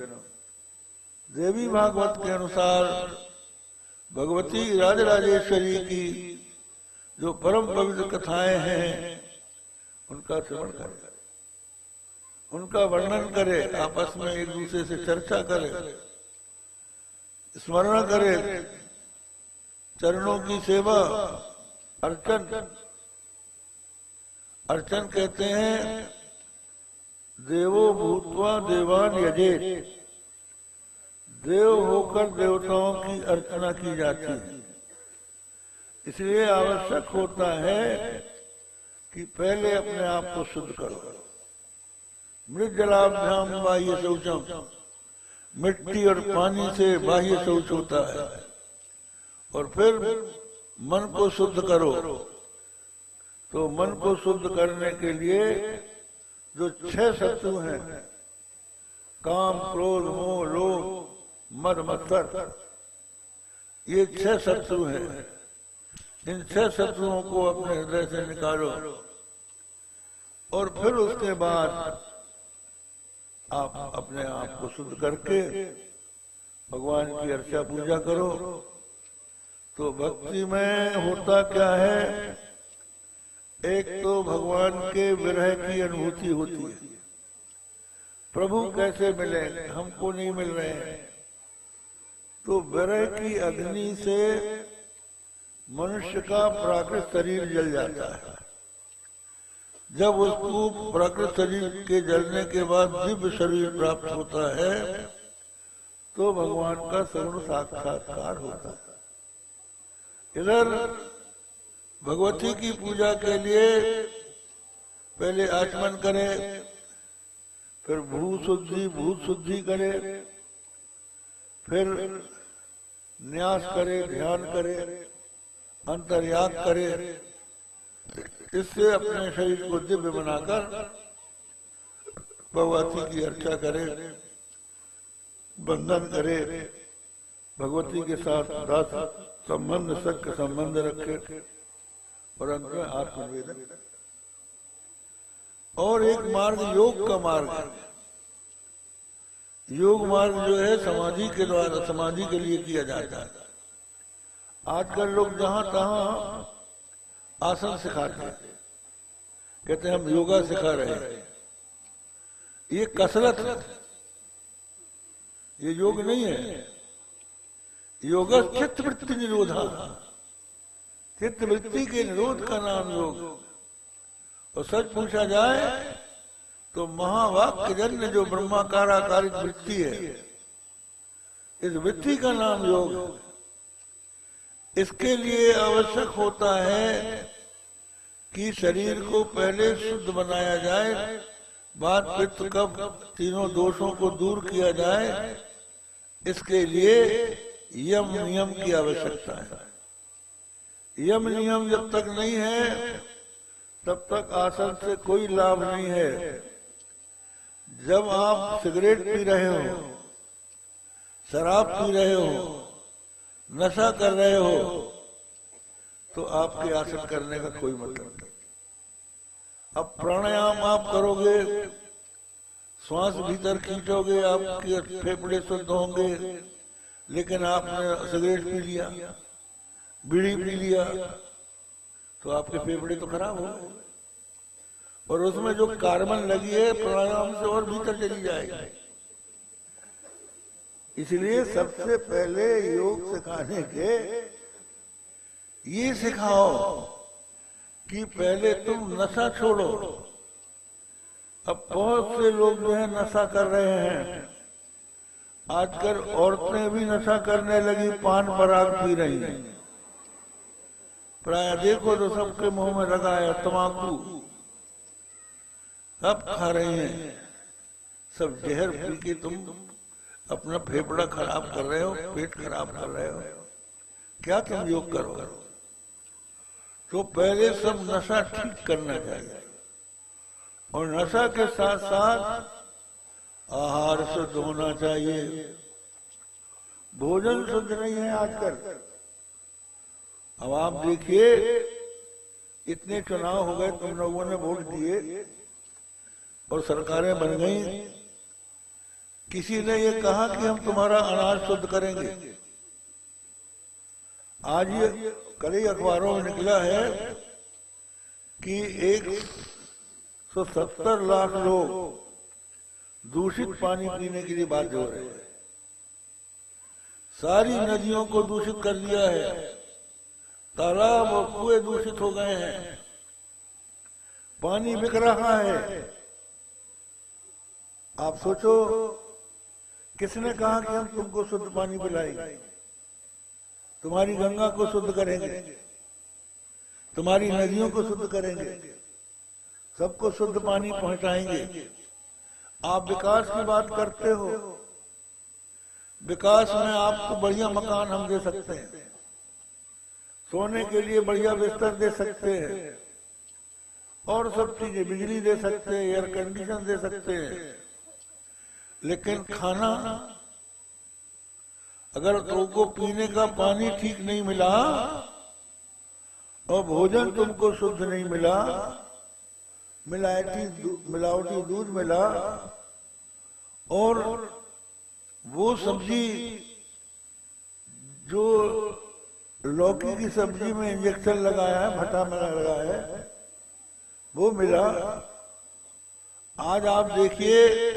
देवी भागवत के अनुसार भगवती राजराजेश्वरी की जो परम पवित्र कथाएं हैं उनका श्रवण करे, उनका वर्णन करे, आपस में एक दूसरे से चर्चा करे, स्मरण करे, चरणों की सेवा, अर्चन। अर्चन कहते हैं देवो भूत्वा देवान यजेत, देव होकर देवताओं की अर्चना की जाती है। इसलिए आवश्यक होता है कि पहले अपने आप को शुद्ध करो। मृज्जलाभ्याम बाह्य शौचम, मिट्टी और पानी से बाह्य शौच होता है। और फिर मन को शुद्ध करो। तो मन को शुद्ध करने के लिए जो 6 शत्रु हैं, काम क्रोध मोह लोभ मद मत्सर, ये 6 शत्रु हैं। इन 6 शत्रुओं को अपने हृदय से निकालो, और फिर उसके बाद आप अपने आप को शुद्ध करके भगवान की अर्चा पूजा करो। तो भक्ति में होता क्या है? एक तो भगवान के विरह की अनुभूति होती है। प्रभु कैसे मिले, हमको नहीं मिल रहे हैं। तो विरह की अग्नि से मनुष्य का प्राकृत शरीर जल जाता है। जब उसको प्राकृत शरीर के जलने के बाद दिव्य शरीर प्राप्त होता है तो भगवान का सगुण साक्षात्कार होता है। इधर भगवती की पूजा के लिए पहले आचमन करे, फिर भूत शुद्धि करे, फिर न्यास करे, ध्यान करे, अंतर्याग करे, इससे अपने शरीर को दिव्य बनाकर भगवती की अर्चा करे, बंधन करे, भगवती के साथ दास संबंध, सख्य संबंध रखे और अंत में आत्मनिवेदन। और एक मार्ग योग का मार्ग है। योग मार्ग जो है समाधि के द्वारा, समाधि के लिए किया जाता है। आजकल लोग जहां तहां आसन सिखाते हैं, कहते हैं हम योगा सिखा रहे हैं। ये कसरत है, ये योग नहीं है। योग चित्त वृत्ति निरोधा, चित्त वृत्ति के निरोध का नाम योग। और सच पूछा जाए तो महावाक्य जन्य जो ब्रह्माकाराकारिक वृत्ति है, इस वृत्ति का नाम योग। इसके लिए आवश्यक होता है कि शरीर को पहले शुद्ध बनाया जाए, बाद पित्त कफ तीनों दोषों को दूर किया जाए। इसके लिए यम नियम की आवश्यकता है। यम नियम जब तक नहीं है तब तक आसन से कोई लाभ नहीं है। जब आप सिगरेट पी रहे हो, शराब पी रहे हो, नशा कर रहे हो, तो आपके आसन करने का कोई मतलब नहीं। अब प्राणायाम आप करोगे, श्वास भीतर खींचोगे, आपके फेफड़े शुद्ध होंगे, लेकिन आपने सिगरेट पी लिया, बीड़ी पी लिया, तो आपके फेफड़े तो खराब हो गए। और उसमें जो कार्बन लगी है प्राणायाम से और भीतर चली जाएगी। इसलिए सबसे पहले योग सिखाने के ये सिखाओ कि पहले तुम नशा छोड़ो। अब बहुत से लोग जो है नशा कर रहे हैं। आजकल औरतें भी नशा करने लगी, पान पराग पी रही हैं। प्राय देखो तो सबके मुंह में लगा है तंबाकू, सब खा रहे हैं। सब जहर पी के तुम अपना फेफड़ा खराब कर रहे हो, पेट खराब कर रहे हो। क्या तुम योग करो? तो पहले सब नशा ठीक करना चाहिए। और नशा के साथ साथ आहार शुद्ध होना चाहिए। भोजन शुद्ध नहीं है आजकल। अब आप देखिए, इतने चुनाव हो गए, तुम लोगों ने वोट दिए और सरकारें बन गई। किसी ने ये कहा कि हम तुम्हारा अनाज शुद्ध करेंगे। आज ये कल ही अखबारों में निकला है कि 170 लाख लोग दूषित पानी पीने के लिए बाध्य हो रहे हैं। सारी नदियों को दूषित कर दिया है, तालाब और कुएं दूषित हो गए हैं, पानी बिक रहा है। आप सोचो, किसने कहा कि हम तुमको शुद्ध पानी पिलाएंगे? तुम्हारी गंगा को शुद्ध करेंगे, तुम्हारी नदियों को शुद्ध करेंगे, सबको शुद्ध पानी पहुंचाएंगे। आप विकास की बात करते हो, विकास में आपको बढ़िया मकान हम दे सकते हैं, सोने के लिए बढ़िया बिस्तर दे सकते हैं, और सब चीजें, बिजली दे सकते हैं, एयर कंडीशन दे सकते हैं। लेकिन खाना, अगर तुमको पीने का पानी ठीक नहीं मिला और भोजन तुमको शुद्ध नहीं मिला, मिलावटी दूध मिला, और वो सब्जी जो लौकी की सब्जी में इंजेक्शन लगाया है, भट्टा में लगाया है, वो मिला। आज आप देखिए,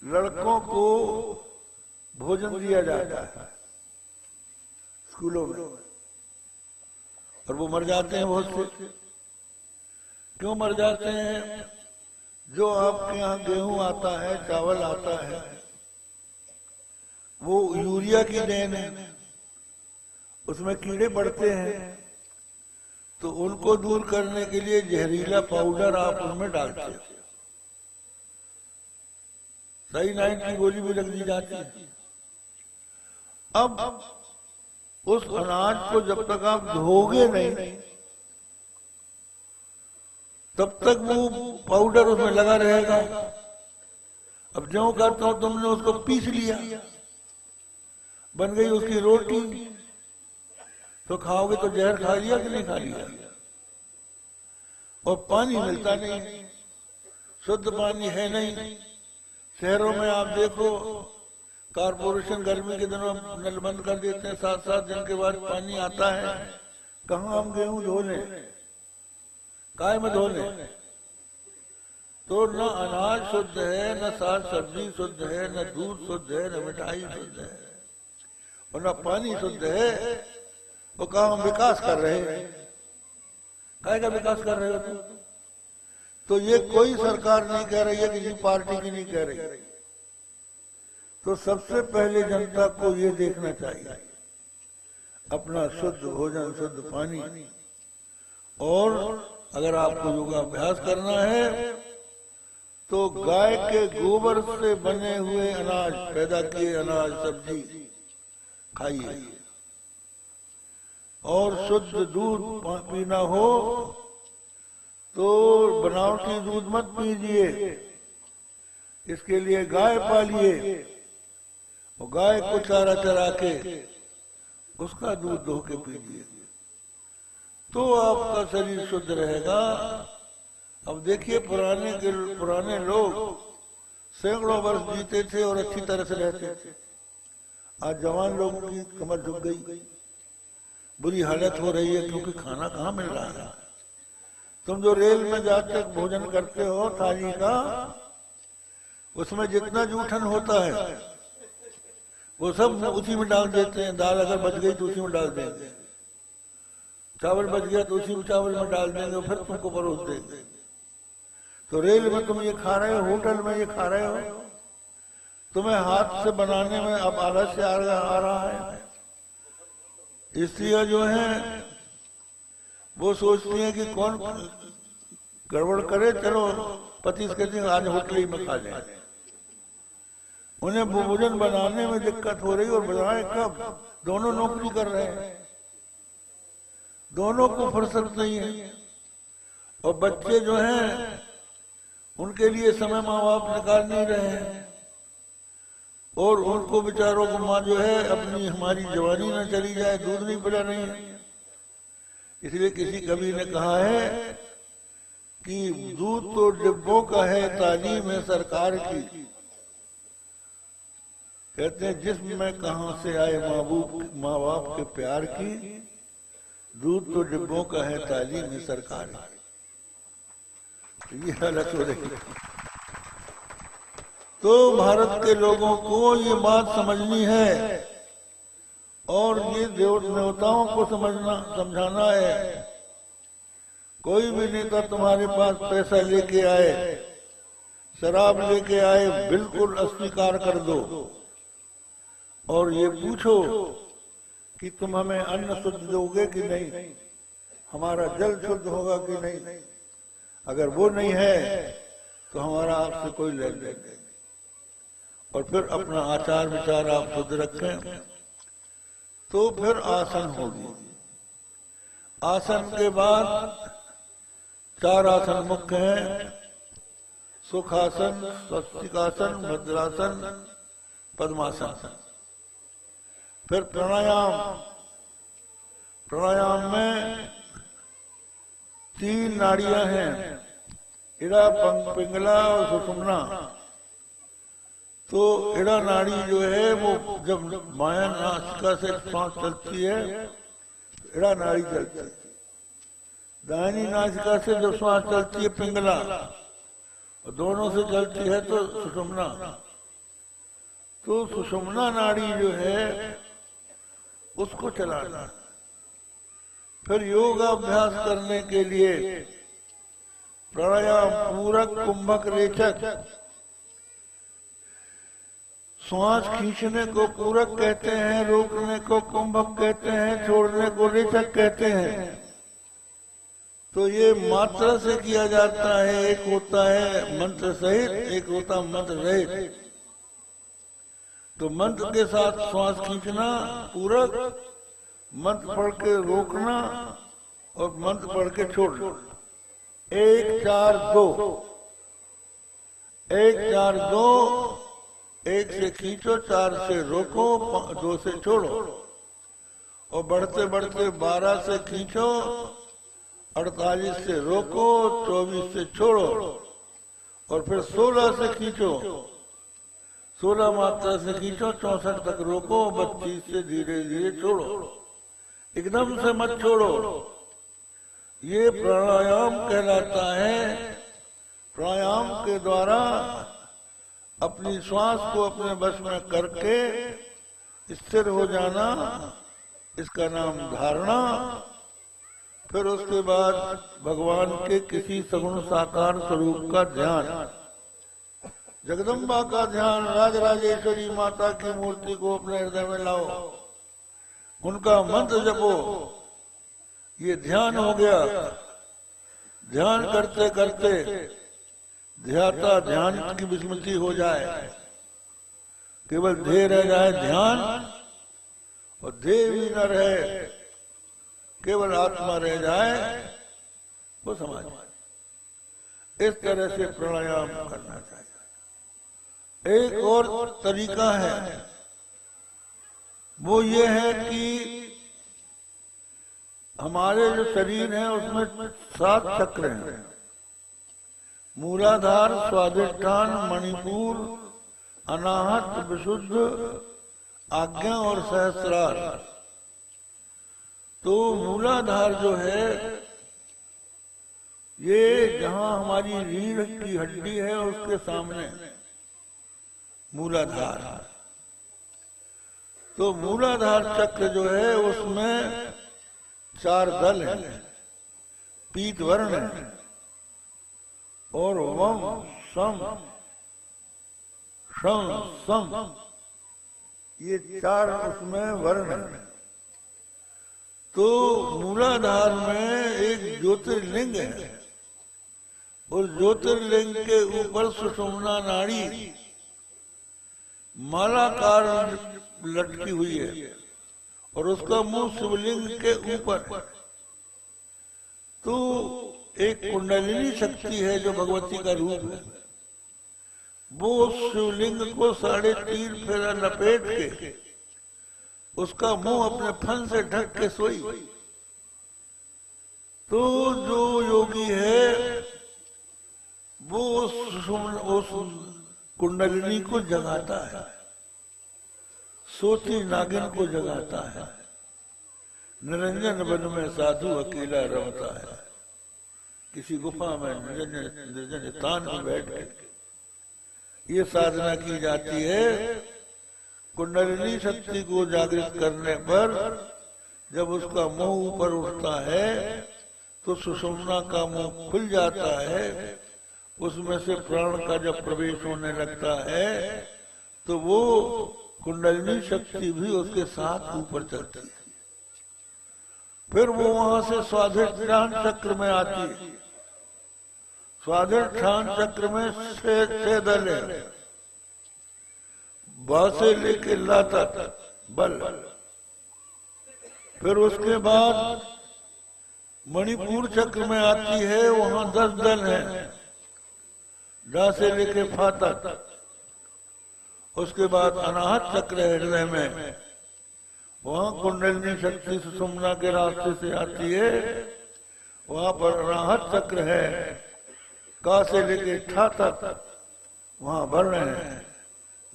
लड़कों को भोजन दिया जाता है स्कूलों में, और वो मर जाते हैं बहुत से। क्यों मर जाते हैं? जो आपके यहाँ गेहूं आता है, चावल आता है, वो यूरिया की देन है, उसमें कीड़े बढ़ते हैं, तो उनको दूर करने के लिए जहरीला पाउडर आप उनमें डालते हैं, साइनाइड की गोली भी लग दी जाती है। अब उस अनाज को जब तक आप धोगे नहीं तब तक वो पाउडर उसमें लगा रहेगा। अब जो करता हूं, तुमने उसको पीस लिया, बन गई उसकी रोटी, तो खाओगे तो जहर खा लिया कि नहीं खा लिया? और पानी मिलता नहीं, शुद्ध पानी है नहीं। शहरों में आप देखो, कारपोरेशन गर्मी के दिनों नल बंद कर देते हैं, 7-7 दिन के बाद पानी आता है। कहाँ हम गेहूं धो लें, काय में धो लें? तो न अनाज शुद्ध है, न साग सब्जी शुद्ध है, न दूध शुद्ध है, न मिठाई शुद्ध है, और न पानी शुद्ध है। वो कहा हम विकास कर रहे हैं, काय का विकास कर रहे हो तुम? तो ये कोई सरकार नहीं कह रही है, किसी पार्टी की नहीं कह रही। तो सबसे पहले जनता को ये देखना चाहिए अपना शुद्ध भोजन, शुद्ध पानी। और अगर आपको योगाभ्यास करना है तो गाय के गोबर से बने हुए अनाज, पैदा किए अनाज, सब्जी खाइए, और शुद्ध दूध पीना हो तो बनावटी दूध मत पीजिए। इसके लिए गाय पालिए, और गाय को चारा चरा के उसका दूध दो के पीजिए, तो आपका शरीर शुद्ध रहेगा। अब देखिए, पुराने लोग सैकड़ों वर्ष जीते थे और अच्छी तरह से रहते थे। आज जवान लोगों की कमर झुक गई, बुरी हालत हो रही है, क्योंकि खाना कहाँ मिल रहा है। तुम जो रेल में जाकर भोजन करते हो थाली का, उसमें जितना जूठन होता है वो सब उसी में डाल देते हैं। दाल अगर बच गई तो उसी में डाल देंगे, चावल बच गया तो उसी में चावल में डाल देंगे, फिर तुमको परोस देंगे। तो रेल में तुम ये खा रहे हो, होटल में ये खा रहे हो, तुम्हें हाथ से बनाने में अब आलस्य आ रहा है। इसलिए जो है वो सोचती है कि कौन गड़बड़ करे, चलो पति कहते हैं आज होटल ही में खा लें। उन्हें भोजन बनाने में दिक्कत हो रही, और बनाए कब? दोनों नौकरी कर रहे हैं, दोनों को फुर्सत नहीं है। और बच्चे जो हैं उनके लिए समय माँ बाप निकाल नहीं रहे हैं, और उनको बेचारों को माँ जो है अपनी हमारी जवानी न चली जाए, दूध नहीं पिला रही है। इसलिए किसी कवि ने कहा है कि दूध तो डिब्बों का है, तालीम है सरकार की। कहते हैं जिसमें कहां से आए माँ बाप के प्यार की, दूध तो डिब्बों का है, तालीम है सरकार की। ये हालत हो रही है। तो भारत के लोगों को ये बात समझनी है, और ये देवताओं को समझाना है। कोई भी नेता तुम्हारे पास पैसा लेके आए, शराब लेके आए, बिल्कुल अस्वीकार कर दो, और ये पूछो कि तुम हमें अन्न शुद्ध दोगे कि नहीं, हमारा जल शुद्ध होगा कि नहीं। अगर वो नहीं है तो हमारा आपसे कोई लेन देन नहीं। और फिर अपना आचार विचार आप शुद्ध रखें, तो फिर आसन होगी। आसन के बाद 4 आसन मुख्य हैं: सुखासन, स्वस्तिकासन, भद्रासन, पद्मासन। फिर प्राणायाम। प्राणायाम में 3 नाड़ियां हैं, इड़ा, पिंगला और सुषुम्ना। तो इड़ा नाड़ी जो है वो जब बायां नासिका से सांस चलती है, इड़ा नाड़ी चलती है। दाहिनी नासिका से जब सांस चलती है पिंगला, और दोनों से चलती है तो सुषुम्ना। तो सुषुम्ना नाड़ी जो है उसको चलाना। फिर योगाभ्यास करने के लिए प्राणायाम पूरक, कुंभक, रेचक। श्वास खींचने को पूरक कहते हैं, रोकने को कुंभक कहते हैं, छोड़ने को रेचक कहते हैं। तो ये मात्रा से किया जाता है। एक होता है मंत्र सहित, एक होता मंत्र रहित। तो मंत्र के साथ श्वास खींचना पूरक, मंत्र पढ़ के रोकना और मंत्र पढ़ के छोड़ना। 1 4 2, 1 4 2, 1 से खींचो, 4 से रोको, 2 से छोड़ो। और बढ़ते बढ़ते 12 से खींचो, 48 से रोको, 24 से छोड़ो। और फिर 16 से खींचो, 16 मात्रा से खींचो, 64 तक रोको, 32 से धीरे धीरे छोड़ो। एकदम से मत छोड़ो। ये प्राणायाम कहलाता है। प्राणायाम के द्वारा अपनी श्वास को अपने बस में करके स्थिर हो जाना, इसका नाम धारणा। फिर उसके बाद भगवान के किसी सगुण साकार स्वरूप का ध्यान, जगदम्बा का ध्यान, राजराजेश्वरी माता की मूर्ति को अपने हृदय में लाओ, उनका मंत्र जपो। ये ध्यान हो गया। ध्यान करते करते ध्याता ध्यान की विस्मृति हो जाए, केवल ध्येय रह जाए ध्यान, और ध्येय भी न रहे, केवल आत्मा रह जाए, वो समझ। इस तरह से प्राणायाम करना चाहिए। एक और तरीका है, वो ये है कि हमारे जो शरीर है उसमें 7 चक्र हैं। मूलाधार, स्वाधिष्ठान, मणिपुर, अनाहत, विशुद्ध, आज्ञा और सहस्रार। तो मूलाधार जो है, ये जहां हमारी रीढ़ की हड्डी है उसके सामने मूलाधार। तो मूलाधार चक्र जो है उसमें 4 दल हैं, पीत वर्ण है, और वम, सम, शम, सम, ये 4 उसमें वर्ण हैं। तो मूलाधार में एक ज्योतिर्लिंग है, उस ज्योतिर्लिंग के ऊपर सुषुम्ना नाड़ी मालाकार लटकी हुई है, और उसका मुंह शिवलिंग के ऊपर है। तो एक कुंडलिनी शक्ति है जो भगवती का रूप है, वो शिवलिंग को 3.5 फेरा लपेट के उसका मुंह अपने फन से ढक के सोई। तो जो योगी है वो उस कुंडलिनी को जगाता है, सोती नागिन को जगाता है। निरंजन वन में साधु अकेला रमता है, किसी गुफा में निर्जन स्थान में बैठ के ये साधना की जाती है। कुंडलिनी शक्ति को जागृत करने पर जब उसका मुंह ऊपर उठता है तो सुषुम्ना का मुंह खुल जाता है, उसमें से प्राण का जब प्रवेश होने लगता है तो वो कुंडलिनी शक्ति भी उसके साथ ऊपर चलती है। फिर वो वहां से स्वाधिष्ठान चक्र में आती है। स्वाधिष्ठान चक्र में 6 दल है, बा से लेके ला तक बल। फिर उसके बाद मणिपुर चक्र में आती है, वहां 10 दल हैं, डा से लेके फा तक। उसके बाद अनाहत चक्र है हृदय में, वहां कुंडलिनी शक्ति सुषुम्ना के रास्ते से आती है, वहां पर अनाहत चक्र है, का से लेके ठा तक वहां वर्ण है,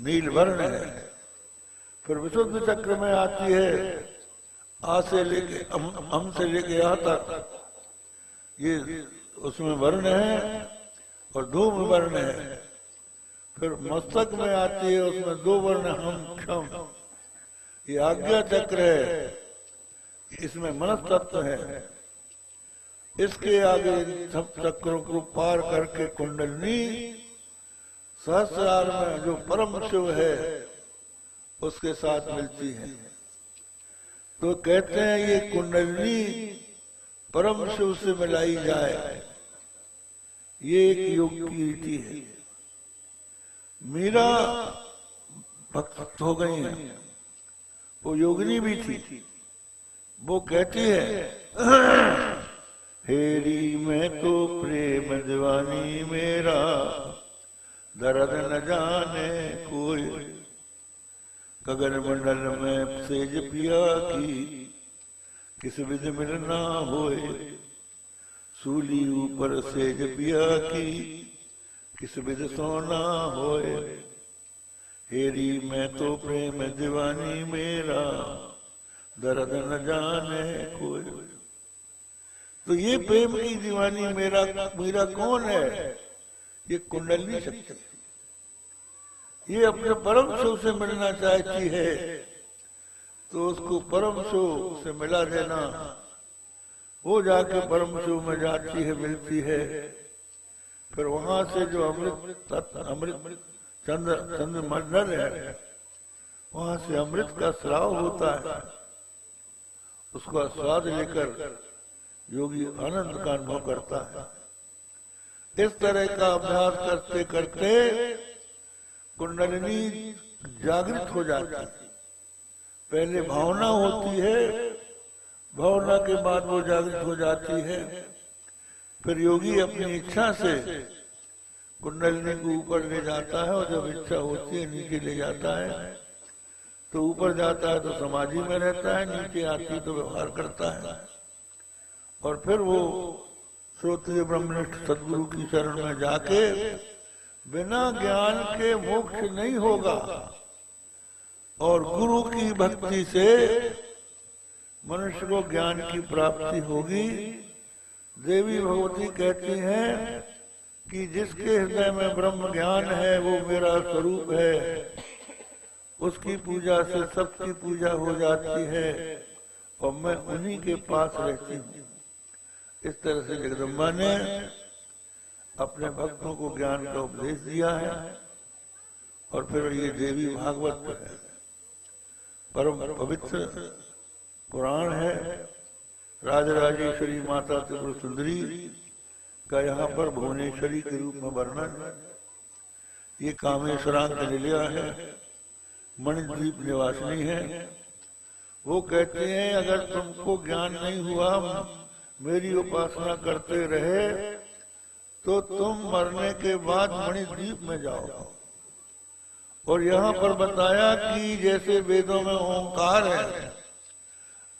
नील वर्ण है। फिर विशुद्ध चक्र में आती है, आ से लेके अम से लेके आ तक, ये उसमें वर्ण है और धूम वर्ण है। फिर मस्तक में आती है, उसमें 2 वर्ण हम क्षम, ये आज्ञा चक्र है, इसमें मनस तत्व है। इसके आगे सब चक्रों को पार करके कुंडलनी सहस्रार में जो परम शिव है उसके साथ मिलती है। तो कहते हैं ये कुंडलनी परम शिव से मिलाई जाए, ये एक योग की रीति है। मीरा भक्त हो गई है, वो योगिनी भी थी। वो कहती है हेरी में तो प्रेम दीवानी मेरा, दर्द न जाने कोई, गगन मंडल में सेज पिया की, किस विध मिलना होए, सूली ऊपर सेज पिया की, किस विध सोना होए, हेरी में तो प्रेम दीवानी मेरा, दर्द न जाने कोई। तो ये प्रेम की दीवानी मेरा कौन है? ये कुंडली शक्ति, ये अपने परम शिव से मिलना चाहती है, तो उसको परम शिव से मिला देना। वो जाके परम शिव में जाती है, मिलती है। फिर वहां से जो अमृत चंद्र मंडल है, वहां से अमृत का स्राव होता है। उसका स्वाद लेकर योगी आनंद का अनुभव करता है। इस तरह का अभ्यास करते करते कुंडलिनी जागृत हो जाती है। पहले भावना होती है, भावना के बाद वो जागृत हो जाती है। फिर योगी अपनी इच्छा से कुंडलिनी को ऊपर ले जाता है, और जब इच्छा होती है नीचे ले जाता है। तो ऊपर जाता है तो समाधि में रहता है, नीचे आती तो व्यवहार करता है। और फिर वो श्रोत्रिय ब्रह्मनिष्ठ सदगुरु की शरण में जाके बिना ज्ञान के मोक्ष नहीं होगा, और गुरु की भक्ति से मनुष्य को ज्ञान की प्राप्ति होगी। देवी भगवती कहती हैं कि जिसके हृदय में ब्रह्म ज्ञान है वो मेरा स्वरूप है, उसकी पूजा से सबकी पूजा हो जाती है, और मैं उन्हीं के पास रहती हूँ। इस तरह से जगदम्बा ने अपने भक्तों को ज्ञान का उपदेश दिया है। और फिर ये देवी भागवत है, परम पवित्र पुराण है। राजराजेश्वरी माता त्रिपुर सुंदरी का यहाँ पर भुवनेश्वरी के रूप में वर्णन। ये कामेश्वरांक निलया है, मणिद्वीप निवासिनी है। वो कहते हैं अगर तुमको ज्ञान नहीं हुआ, मेरी उपासना करते रहे, तो तुम मरने के बाद मणिद्वीप में जाओ। और यहाँ पर बताया कि जैसे वेदों में ओंकार है,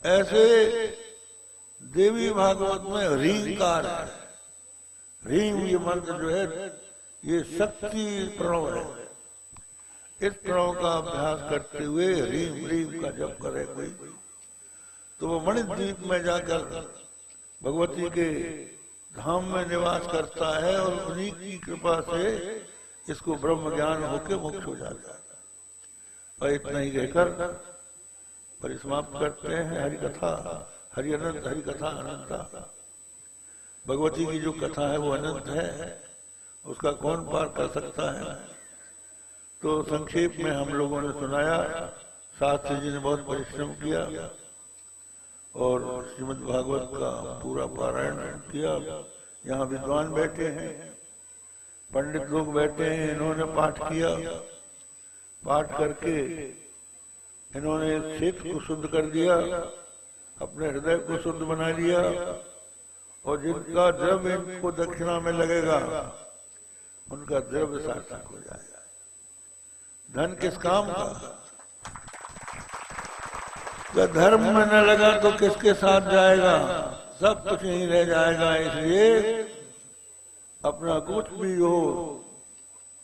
ऐसे देवी भागवत में ह्रींकार है। ह्रीं ये मंत्र जो है ये शक्ति प्रणव है। इस प्रणव का अभ्यास करते हुए ह्रीं ह्रीं का जप करे कोई, तो वो मणिद्वीप में जाकर भगवती के धाम में निवास करता है, और उन्हीं की कृपा से इसको ब्रह्म ज्ञान होके मोक्ष हो जाता है। और इतना ही कहकर परिसमाप्त करते हैं। हरि कथा हरि अनंत, हरि कथा अनंता। भगवती की जो कथा है वो अनंत है, उसका कौन पार कर सकता है। तो संक्षेप में हम लोगों ने सुनाया। शास्त्री जी ने बहुत परिश्रम किया और श्रीमद् भागवत का पूरा पारायण किया। यहाँ विद्वान बैठे हैं, पंडित लोग बैठे हैं, इन्होंने पाठ किया। पाठ करके इन्होंने क्षेत्र को शुद्ध कर दिया, अपने हृदय को शुद्ध बना लिया, और जिनका द्रव्य इनको दक्षिणा में लगेगा उनका द्रव्य सार्थक हो जाएगा। धन किस काम का? जब धर्म में न लगा तो किसके साथ जाएगा? सब कुछ यहीं रह जाएगा। इसलिए अपना कुछ भी हो,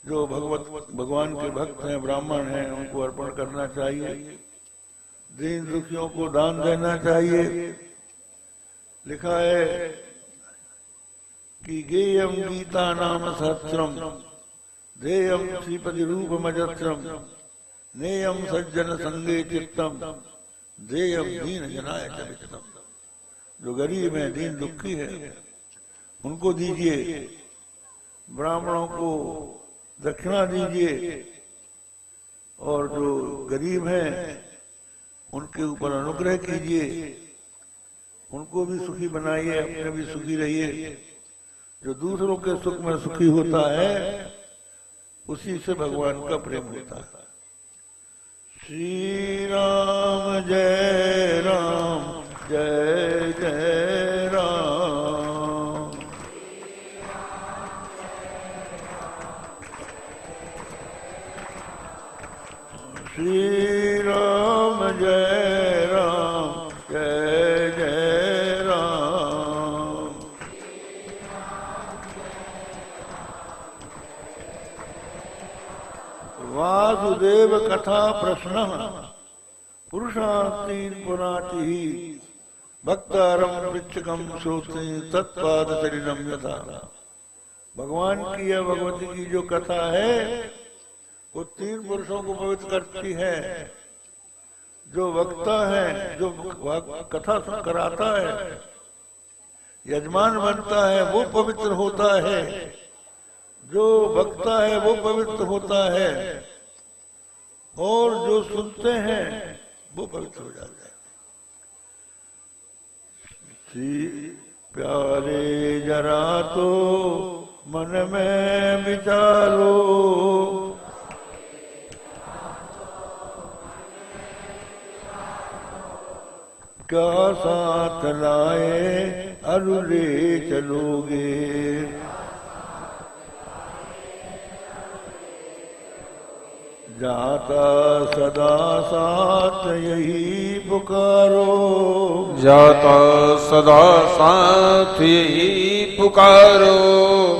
जो भगवान के भक्त हैं, ब्राह्मण हैं, उनको अर्पण करना चाहिए। दीन दुखियों को दान देना चाहिए। लिखा है कि गेयम गीता नाम सहस्त्रम, देयम श्रीपति रूप मजस्त्रम, नेयम सज्जन संगे चित्तम, देयम दीन जनाय चरितम। जो गरीब हैं, दीन दुखी है, उनको दीजिए, ब्राह्मणों को दक्षिणा दीजिए, और जो गरीब हैं उनके ऊपर अनुग्रह कीजिए, उनको भी सुखी बनाइए, अपने भी सुखी रहिए। जो दूसरों के सुख में सुखी होता है उसी से भगवान का प्रेम होता है। श्री राम जय राम जय जय राम। श्री राम जय राम जय जय राम। वासुदेव कथा प्रश्न पुरुषार्थीन पुराटी भक्तारम वृक्षकम श्रोते तत्पाद शरीरम यथा। भगवान की या भगवती की जो कथा है वो 3 पुरुषों को पवित्र करती है। जो वक्ता है, जो कथा कराता है, यजमान बनता है, वो पवित्र होता है। जो वक्ता है वो पवित्र होता है, और जो सुनते हैं वो पवित्र हो जाते हैं। प्यारे जरा तो मन में विचारो, क्या साथ लाए अरुले चलोगे। जाता सदा साथ यही पुकारो, जाता सदा साथ यही पुकारो।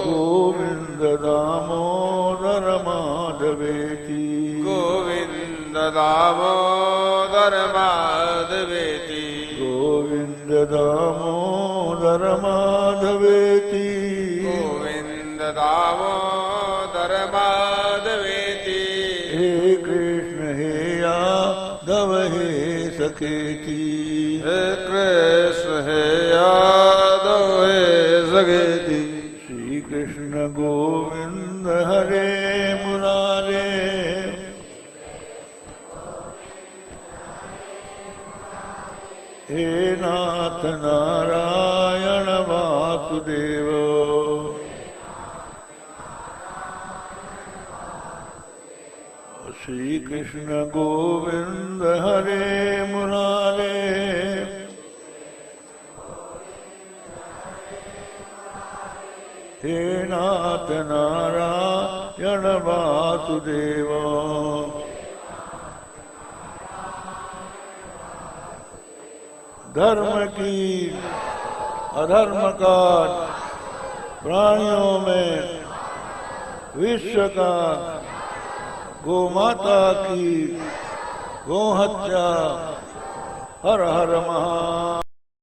गोविंद दामोदर माधवेति, गोविंद दामोदर माधवेति, गोविंद दामोदर माधवेति, गोविंद दामोदर माधवेति। हे कृष्ण हे यादव हे सखेति, हे कृष्ण हे यादव हे सखेति। श्री कृष्ण गोविंद हरे मुरारे, हे नाथ नारायण वासुदेव। श्री कृष्ण गोविंद हरे मुरारे, हे नाथ नारायण वासुदेव। धर्म की अधर्म का प्राणियों में विश्व का गोमाता की गोहत्या। हर हर महा